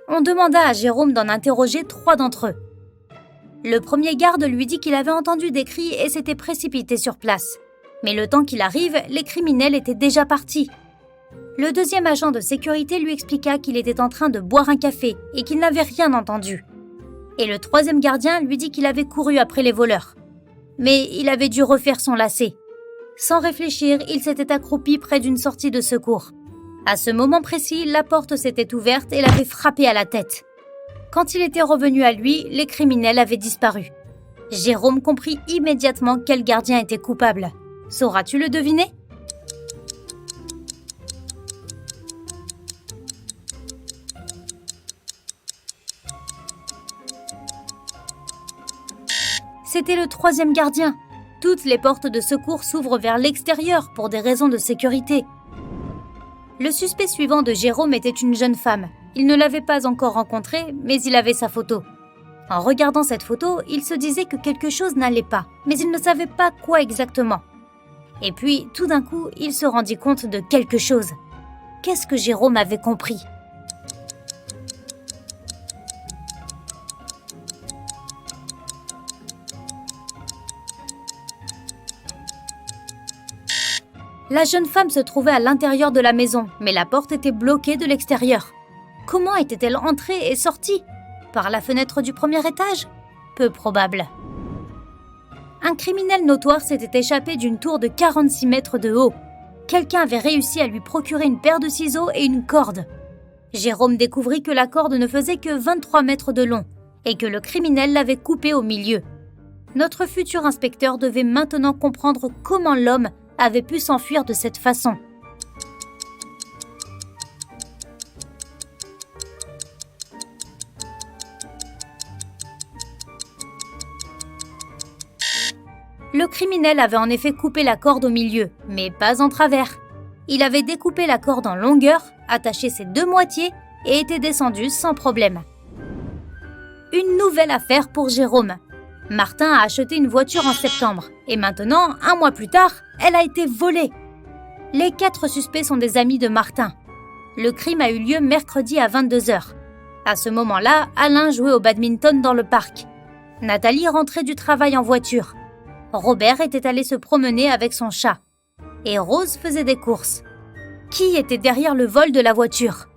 On demanda à Jérôme d'en interroger 3 d'entre eux. Le premier garde lui dit qu'il avait entendu des cris et s'était précipité sur place. Mais le temps qu'il arrive, les criminels étaient déjà partis. Le deuxième agent de sécurité lui expliqua qu'il était en train de boire un café et qu'il n'avait rien entendu. Et le troisième gardien lui dit qu'il avait couru après les voleurs. Mais il avait dû refaire son lacet. Sans réfléchir, il s'était accroupi près d'une sortie de secours. À ce moment précis, la porte s'était ouverte et l'avait frappé à la tête. Quand il était revenu à lui, les criminels avaient disparu. Jérôme comprit immédiatement quel gardien était coupable. Sauras-tu le deviner ? C'était le 3e gardien. Toutes les portes de secours s'ouvrent vers l'extérieur pour des raisons de sécurité. Le suspect suivant de Jérôme était une jeune femme. Il ne l'avait pas encore rencontrée, mais il avait sa photo. En regardant cette photo, il se disait que quelque chose n'allait pas, mais il ne savait pas quoi exactement. Et puis, tout d'un coup, il se rendit compte de quelque chose. Qu'est-ce que Jérôme avait compris ? La jeune femme se trouvait à l'intérieur de la maison, mais la porte était bloquée de l'extérieur. Comment était-elle entrée et sortie ? Par la fenêtre du premier étage ? Peu probable. Un criminel notoire s'était échappé d'une tour de 46 mètres de haut. Quelqu'un avait réussi à lui procurer une paire de ciseaux et une corde. Jérôme découvrit que la corde ne faisait que 23 mètres de long et que le criminel l'avait coupée au milieu. Notre futur inspecteur devait maintenant comprendre comment l'homme avait pu s'enfuir de cette façon. Le criminel avait en effet coupé la corde au milieu, mais pas en travers. Il avait découpé la corde en longueur, attaché ses 2 moitiés et était descendu sans problème. Une nouvelle affaire pour Jérôme. Martin a acheté une voiture en septembre et maintenant, 1 mois plus tard, elle a été volée. Les 4 suspects sont des amis de Martin. Le crime a eu lieu mercredi à 22h. À ce moment-là, Alain jouait au badminton dans le parc. Nathalie rentrait du travail en voiture. Robert était allé se promener avec son chat. Et Rose faisait des courses. Qui était derrière le vol de la voiture ?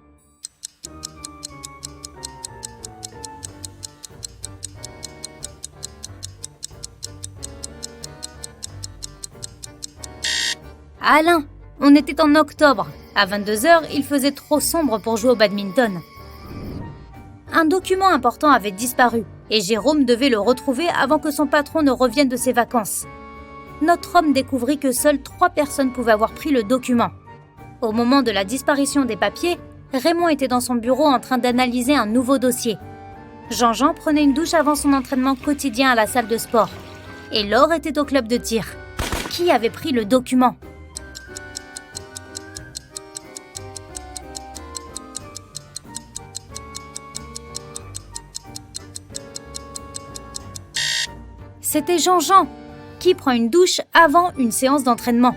Alain, on était en octobre. À 22h, il faisait trop sombre pour jouer au badminton. Un document important avait disparu et Jérôme devait le retrouver avant que son patron ne revienne de ses vacances. Notre homme découvrit que seules 3 personnes pouvaient avoir pris le document. Au moment de la disparition des papiers, Raymond était dans son bureau en train d'analyser un nouveau dossier. Jean-Jean prenait une douche avant son entraînement quotidien à la salle de sport. Et Laure était au club de tir. Qui avait pris le document ? C'était Jean-Jean, qui prend une douche avant une séance d'entraînement.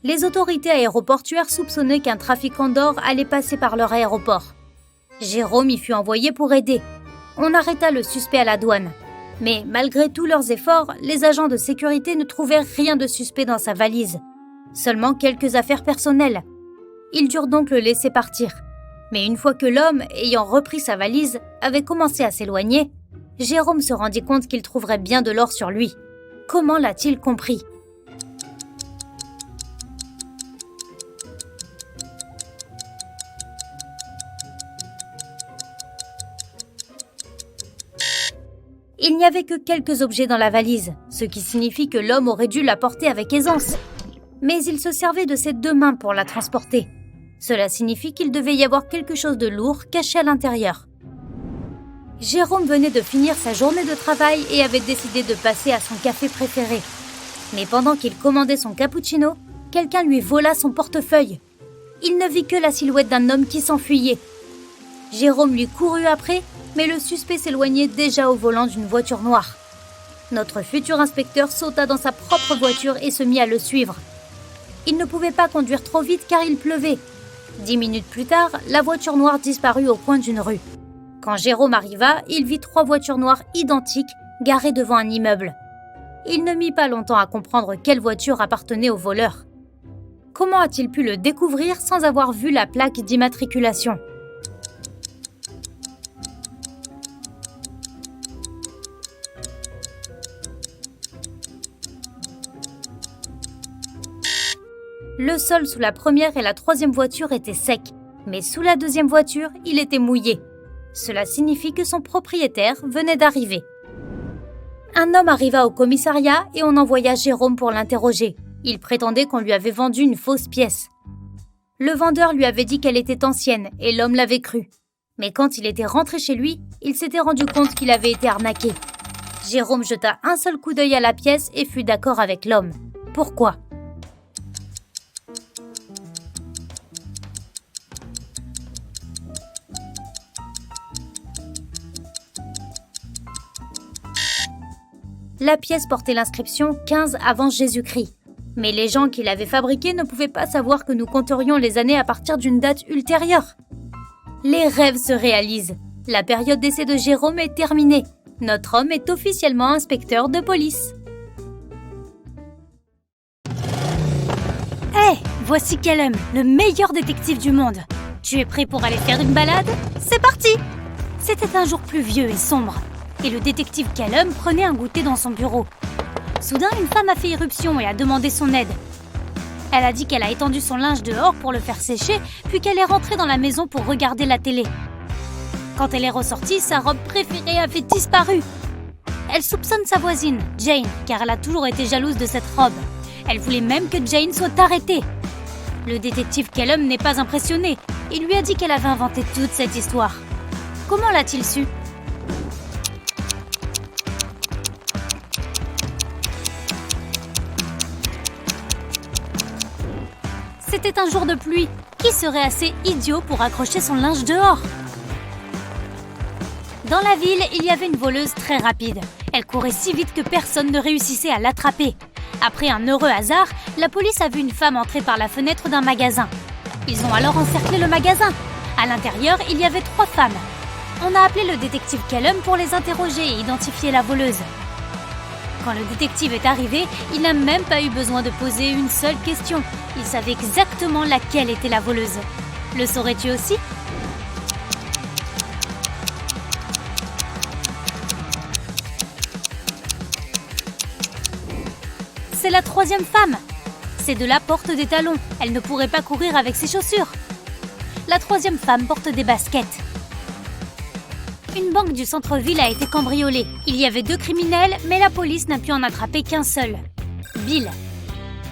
Les autorités aéroportuaires soupçonnaient qu'un trafiquant d'or allait passer par leur aéroport. Jérôme y fut envoyé pour aider. On arrêta le suspect à la douane. Mais malgré tous leurs efforts, les agents de sécurité ne trouvèrent rien de suspect dans sa valise. Seulement quelques affaires personnelles. Ils durent donc le laisser partir. Mais une fois que l'homme, ayant repris sa valise, avait commencé à s'éloigner, Jérôme se rendit compte qu'il trouverait bien de l'or sur lui. Comment l'a-t-il compris ? Il n'y avait que quelques objets dans la valise, ce qui signifie que l'homme aurait dû la porter avec aisance. Mais il se servait de ses 2 mains pour la transporter. Cela signifie qu'il devait y avoir quelque chose de lourd caché à l'intérieur. Jérôme venait de finir sa journée de travail et avait décidé de passer à son café préféré. Mais pendant qu'il commandait son cappuccino, quelqu'un lui vola son portefeuille. Il ne vit que la silhouette d'un homme qui s'enfuyait. Jérôme lui courut après, mais le suspect s'éloignait déjà au volant d'une voiture noire. Notre futur inspecteur sauta dans sa propre voiture et se mit à le suivre. Il ne pouvait pas conduire trop vite car il pleuvait. 10 minutes plus tard, la voiture noire disparut au coin d'une rue. Quand Jérôme arriva, il vit 3 voitures noires identiques garées devant un immeuble. Il ne mit pas longtemps à comprendre quelle voiture appartenait au voleur. Comment a-t-il pu le découvrir sans avoir vu la plaque d'immatriculation ? Le sol sous la première et la 3e voiture était sec, mais sous la 2e voiture, il était mouillé. Cela signifie que son propriétaire venait d'arriver. Un homme arriva au commissariat et on envoya Jérôme pour l'interroger. Il prétendait qu'on lui avait vendu une fausse pièce. Le vendeur lui avait dit qu'elle était ancienne et l'homme l'avait cru. Mais quand il était rentré chez lui, il s'était rendu compte qu'il avait été arnaqué. Jérôme jeta un seul coup d'œil à la pièce et fut d'accord avec l'homme. Pourquoi ? La pièce portait l'inscription 15 avant Jésus-Christ. Mais les gens qui l'avaient fabriquée ne pouvaient pas savoir que nous compterions les années à partir d'une date ultérieure. Les rêves se réalisent. La période d'essai de Jérôme est terminée. Notre homme est officiellement inspecteur de police. Hé, voici Callum, le meilleur détective du monde. Tu es prêt pour aller faire une balade ? C'est parti ! C'était un jour pluvieux et sombre, et le détective Callum prenait un goûter dans son bureau. Soudain, une femme a fait irruption et a demandé son aide. Elle a dit qu'elle a étendu son linge dehors pour le faire sécher, puis qu'elle est rentrée dans la maison pour regarder la télé. Quand elle est ressortie, sa robe préférée avait disparu. Elle soupçonne sa voisine, Jane, car elle a toujours été jalouse de cette robe. Elle voulait même que Jane soit arrêtée. Le détective Callum n'est pas impressionné. Il lui a dit qu'elle avait inventé toute cette histoire. Comment l'a-t-il su ? C'était un jour de pluie. Qui serait assez idiot pour accrocher son linge dehors ? Dans la ville, il y avait une voleuse très rapide. Elle courait si vite que personne ne réussissait à l'attraper. Après un heureux hasard, la police a vu une femme entrer par la fenêtre d'un magasin. Ils ont alors encerclé le magasin. À l'intérieur, il y avait 3 femmes. On a appelé le détective Callum pour les interroger et identifier la voleuse. Quand le détective est arrivé, il n'a même pas eu besoin de poser une seule question. Il savait exactement laquelle était la voleuse. Le saurais-tu aussi ? C'est la 3e femme. C'est de la porte des talons. Elle ne pourrait pas courir avec ses chaussures. La 3e femme porte des baskets. Une banque du centre-ville a été cambriolée. Il y avait 2 criminels, mais la police n'a pu en attraper qu'un seul. Bill.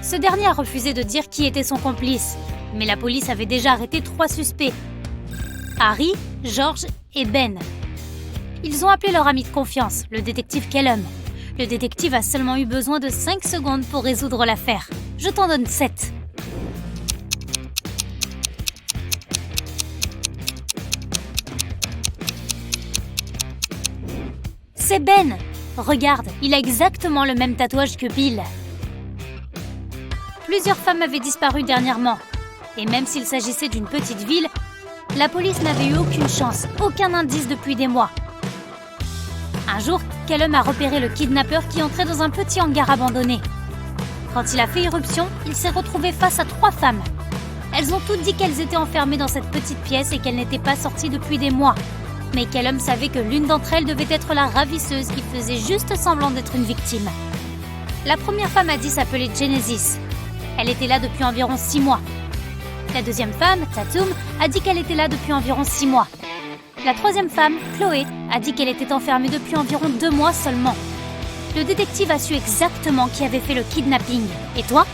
Ce dernier a refusé de dire qui était son complice. Mais la police avait déjà arrêté 3 suspects. Harry, George et Ben. Ils ont appelé leur ami de confiance, le détective Callum. Le détective a seulement eu besoin de 5 secondes pour résoudre l'affaire. Je t'en donne 7. C'est Ben. Regarde, il a exactement le même tatouage que Bill. Plusieurs femmes avaient disparu dernièrement. Et même s'il s'agissait d'une petite ville, la police n'avait eu aucune chance, aucun indice depuis des mois. Un jour, Callum a repéré le kidnappeur qui entrait dans un petit hangar abandonné. Quand il a fait irruption, il s'est retrouvé face à 3 femmes. Elles ont toutes dit qu'elles étaient enfermées dans cette petite pièce et qu'elles n'étaient pas sorties depuis des mois. Mais Callum savait que l'une d'entre elles devait être la ravisseuse qui faisait juste semblant d'être une victime. La première femme a dit s'appeler Genesis. Elle était là depuis environ 6 mois. La deuxième femme, Tatum, a dit qu'elle était là depuis environ 6 mois. La 3e femme, Chloé, a dit qu'elle était enfermée depuis environ 2 mois seulement. Le détective a su exactement qui avait fait le kidnapping. Et toi ?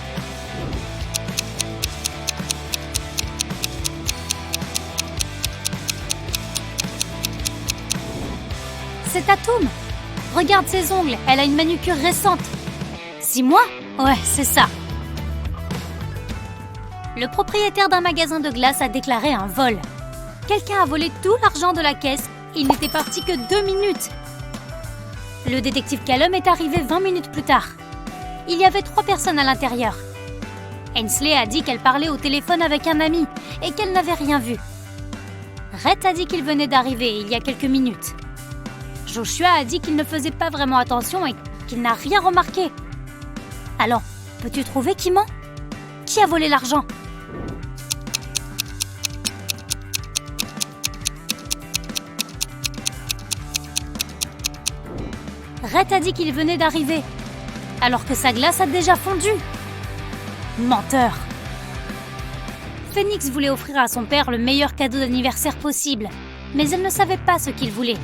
C'est Tatum. Regarde ses ongles, elle a une manucure récente. 6 mois ? Ouais, c'est ça. Le propriétaire d'un magasin de glace a déclaré un vol. Quelqu'un a volé tout l'argent de la caisse. Il n'était parti que 2 minutes. Le détective Callum est arrivé 20 minutes plus tard. Il y avait 3 personnes à l'intérieur. Ainsley a dit qu'elle parlait au téléphone avec un ami et qu'elle n'avait rien vu. Rhett a dit qu'il venait d'arriver il y a quelques minutes. Joshua a dit qu'il ne faisait pas vraiment attention et qu'il n'a rien remarqué. Alors, peux-tu trouver qui ment ? Qui a volé l'argent ? Rhett a dit qu'il venait d'arriver, alors que sa glace a déjà fondu. Menteur. Phoenix voulait offrir à son père le meilleur cadeau d'anniversaire possible, mais elle ne savait pas ce qu'il voulait.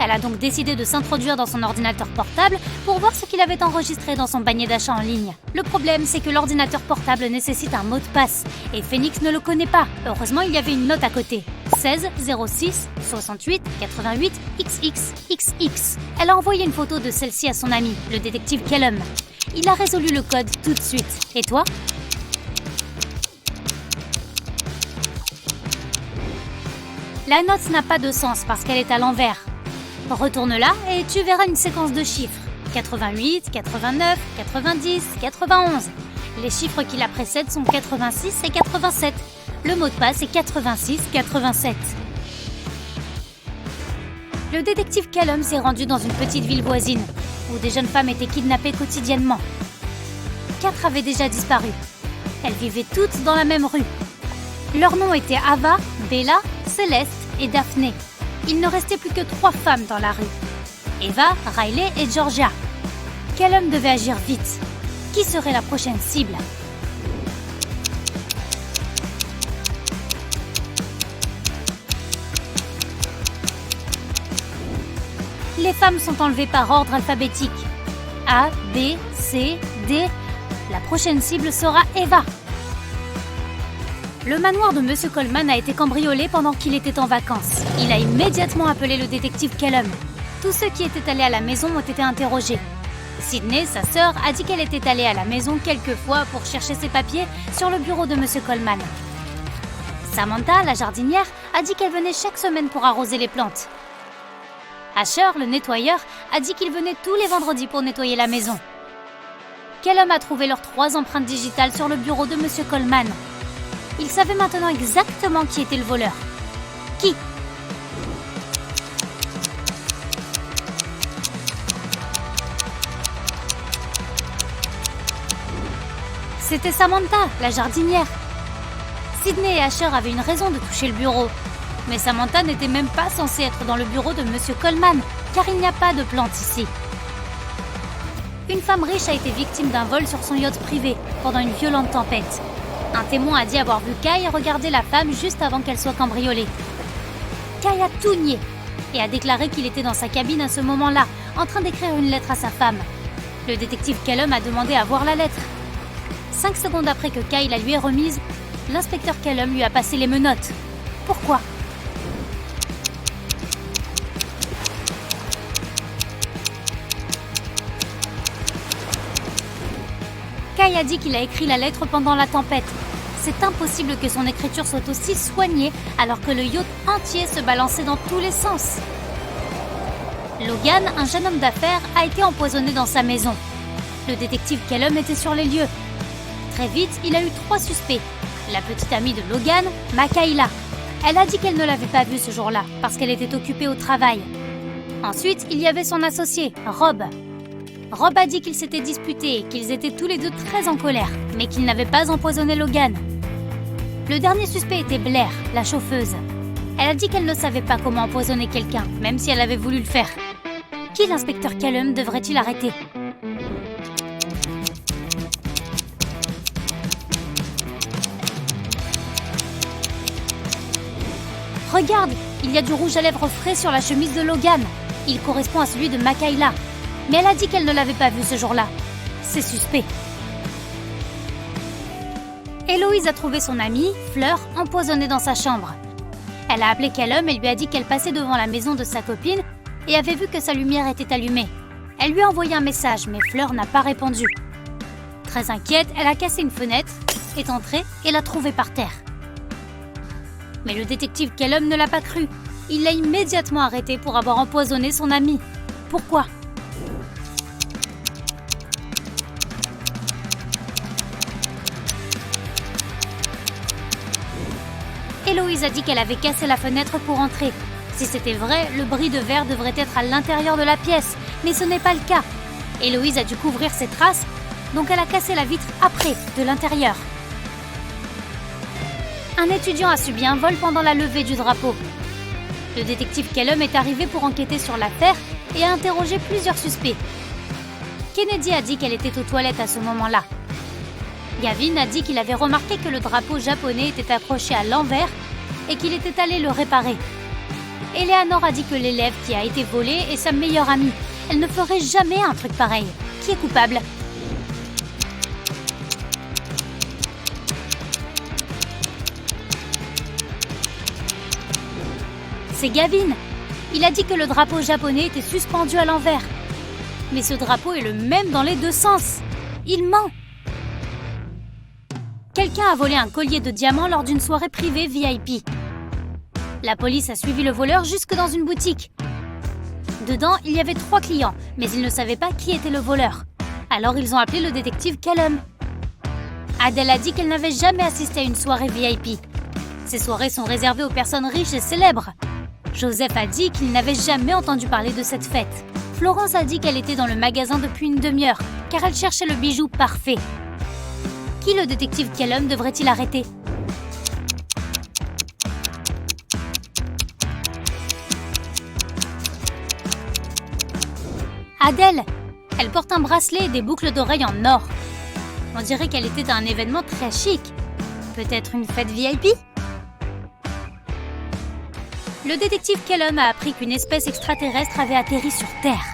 Elle a donc décidé de s'introduire dans son ordinateur portable pour voir ce qu'il avait enregistré dans son panier d'achat en ligne. Le problème, c'est que l'ordinateur portable nécessite un mot de passe et Phoenix ne le connaît pas. Heureusement, il y avait une note à côté. 16 06 68 88 XX. Elle a envoyé une photo de celle-ci à son ami, le détective Callum. Il a résolu le code tout de suite. Et toi ? La note n'a pas de sens parce qu'elle est à l'envers. Retourne-la et tu verras une séquence de chiffres. 88, 89, 90, 91. Les chiffres qui la précèdent sont 86 et 87. Le mot de passe est 86, 87. Le détective Callum s'est rendu dans une petite ville voisine, où des jeunes femmes étaient kidnappées quotidiennement. 4 avaient déjà disparu. Elles vivaient toutes dans la même rue. Leurs noms étaient Ava, Bella, Céleste et Daphné. Il ne restait plus que 3 femmes dans la rue. Eva, Riley et Georgia. Callum devait agir vite. Qui serait la prochaine cible ? Les femmes sont enlevées par ordre alphabétique. A, B, C, D. La prochaine cible sera Eva. Le manoir de Monsieur Coleman a été cambriolé pendant qu'il était en vacances. Il a immédiatement appelé le détective Callum. Tous ceux qui étaient allés à la maison ont été interrogés. Sydney, sa sœur, a dit qu'elle était allée à la maison quelques fois pour chercher ses papiers sur le bureau de Monsieur Coleman. Samantha, la jardinière, a dit qu'elle venait chaque semaine pour arroser les plantes. Asher, le nettoyeur, a dit qu'il venait tous les vendredis pour nettoyer la maison. Callum a trouvé leurs 3 empreintes digitales sur le bureau de Monsieur Coleman. Il savait maintenant exactement qui était le voleur. Qui ? C'était Samantha, la jardinière. Sydney et Asher avaient une raison de toucher le bureau. Mais Samantha n'était même pas censée être dans le bureau de Monsieur Coleman, car il n'y a pas de plantes ici. Une femme riche a été victime d'un vol sur son yacht privé pendant une violente tempête. Un témoin a dit avoir vu Kai regarder la femme juste avant qu'elle soit cambriolée. Kai a tout nié et a déclaré qu'il était dans sa cabine à ce moment-là, en train d'écrire une lettre à sa femme. Le détective Callum a demandé à voir la lettre. 5 secondes après que Kai la lui ait remise, l'inspecteur Callum lui a passé les menottes. Pourquoi ? Kai a dit qu'il a écrit la lettre pendant la tempête. C'est impossible que son écriture soit aussi soignée alors que le yacht entier se balançait dans tous les sens. Logan, un jeune homme d'affaires, a été empoisonné dans sa maison. Le détective Callum était sur les lieux. Très vite, il a eu 3 suspects. La petite amie de Logan, Makayla. Elle a dit qu'elle ne l'avait pas vu ce jour-là parce qu'elle était occupée au travail. Ensuite, il y avait son associé, Rob. Rob a dit qu'ils s'étaient disputés et qu'ils étaient tous les deux très en colère, mais qu'ils n'avaient pas empoisonné Logan. Le dernier suspect était Blair, la chauffeuse. Elle a dit qu'elle ne savait pas comment empoisonner quelqu'un, même si elle avait voulu le faire. Qui l'inspecteur Callum devrait-il arrêter ? Regarde, il y a du rouge à lèvres frais sur la chemise de Logan. Il correspond à celui de Makayla. Mais elle a dit qu'elle ne l'avait pas vu ce jour-là. C'est suspect. Héloïse a trouvé son amie, Fleur, empoisonnée dans sa chambre. Elle a appelé Callum et lui a dit qu'elle passait devant la maison de sa copine et avait vu que sa lumière était allumée. Elle lui a envoyé un message, mais Fleur n'a pas répondu. Très inquiète, elle a cassé une fenêtre, est entrée et l'a trouvée par terre. Mais le détective Callum ne l'a pas cru. Il l'a immédiatement arrêtée pour avoir empoisonné son amie. Pourquoi ? Héloïse a dit qu'elle avait cassé la fenêtre pour entrer. Si c'était vrai, le bris de verre devrait être à l'intérieur de la pièce, mais ce n'est pas le cas. Héloïse a dû couvrir ses traces, donc elle a cassé la vitre après, de l'intérieur. Un étudiant a subi un vol pendant la levée du drapeau. Le détective Callum est arrivé pour enquêter sur l'affaire et a interrogé plusieurs suspects. Kennedy a dit qu'elle était aux toilettes à ce moment-là. Gavin a dit qu'il avait remarqué que le drapeau japonais était accroché à l'envers et qu'il était allé le réparer. Eleanor a dit que l'élève qui a été volé est sa meilleure amie. Elle ne ferait jamais un truc pareil. Qui est coupable? C'est Gavin. Il a dit que le drapeau japonais était suspendu à l'envers. Mais ce drapeau est le même dans les deux sens. Il ment. Quelqu'un a volé un collier de diamants lors d'une soirée privée VIP. La police a suivi le voleur jusque dans une boutique. Dedans, il y avait 3 clients, mais ils ne savaient pas qui était le voleur. Alors ils ont appelé le détective Callum. Adèle a dit qu'elle n'avait jamais assisté à une soirée VIP. Ces soirées sont réservées aux personnes riches et célèbres. Joseph a dit qu'il n'avait jamais entendu parler de cette fête. Florence a dit qu'elle était dans le magasin depuis une demi-heure, car elle cherchait le bijou parfait. Qui le détective Callum devrait-il arrêter? Adèle. Elle porte un bracelet et des boucles d'oreilles en or. On dirait qu'elle était à un événement très chic. Peut-être une fête VIP? Le détective Callum a appris qu'une espèce extraterrestre avait atterri sur Terre.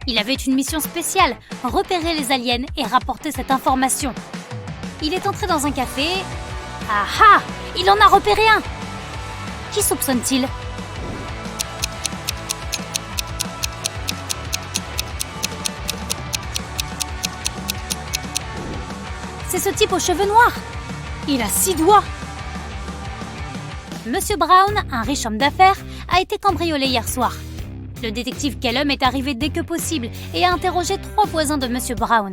Il avait une mission spéciale, repérer les aliens et rapporter cette information. Il est entré dans un café... Ah ah! Il en a repéré un! Qui soupçonne-t-il? C'est ce type aux cheveux noirs. Il a 6 doigts. Monsieur Brown, un riche homme d'affaires, a été cambriolé hier soir. Le détective Callum est arrivé dès que possible et a interrogé 3 voisins de Monsieur Brown.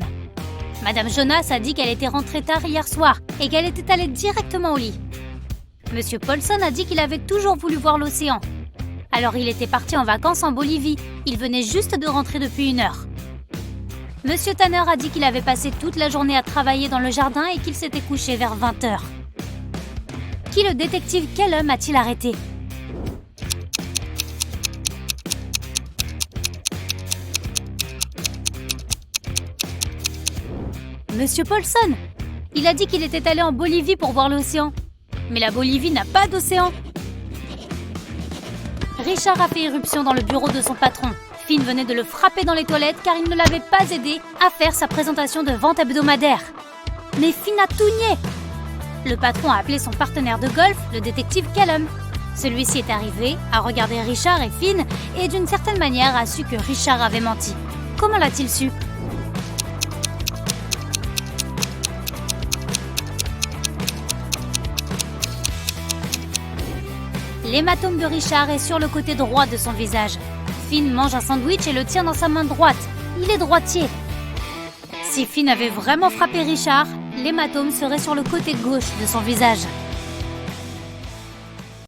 Madame Jonas a dit qu'elle était rentrée tard hier soir et qu'elle était allée directement au lit. Monsieur Paulson a dit qu'il avait toujours voulu voir l'océan. Alors il était parti en vacances en Bolivie. Il venait juste de rentrer depuis 1 heure. Monsieur Tanner a dit qu'il avait passé toute la journée à travailler dans le jardin et qu'il s'était couché vers 20h. Qui le détective Callum a-t-il arrêté? Monsieur Paulson. Il a dit qu'il était allé en Bolivie pour voir l'océan. Mais la Bolivie n'a pas d'océan. Richard a fait irruption dans le bureau de son patron. Finn venait de le frapper dans les toilettes car il ne l'avait pas aidé à faire sa présentation de vente hebdomadaire. Mais Finn a tout nié. Le patron a appelé son partenaire de golf, le détective Callum. Celui-ci est arrivé, a regardé Richard et Finn et d'une certaine manière a su que Richard avait menti. Comment l'a-t-il su? L'hématome de Richard est sur le côté droit de son visage. Finn mange un sandwich et le tient dans sa main droite. Il est droitier. Si Finn avait vraiment frappé Richard, l'hématome serait sur le côté gauche de son visage.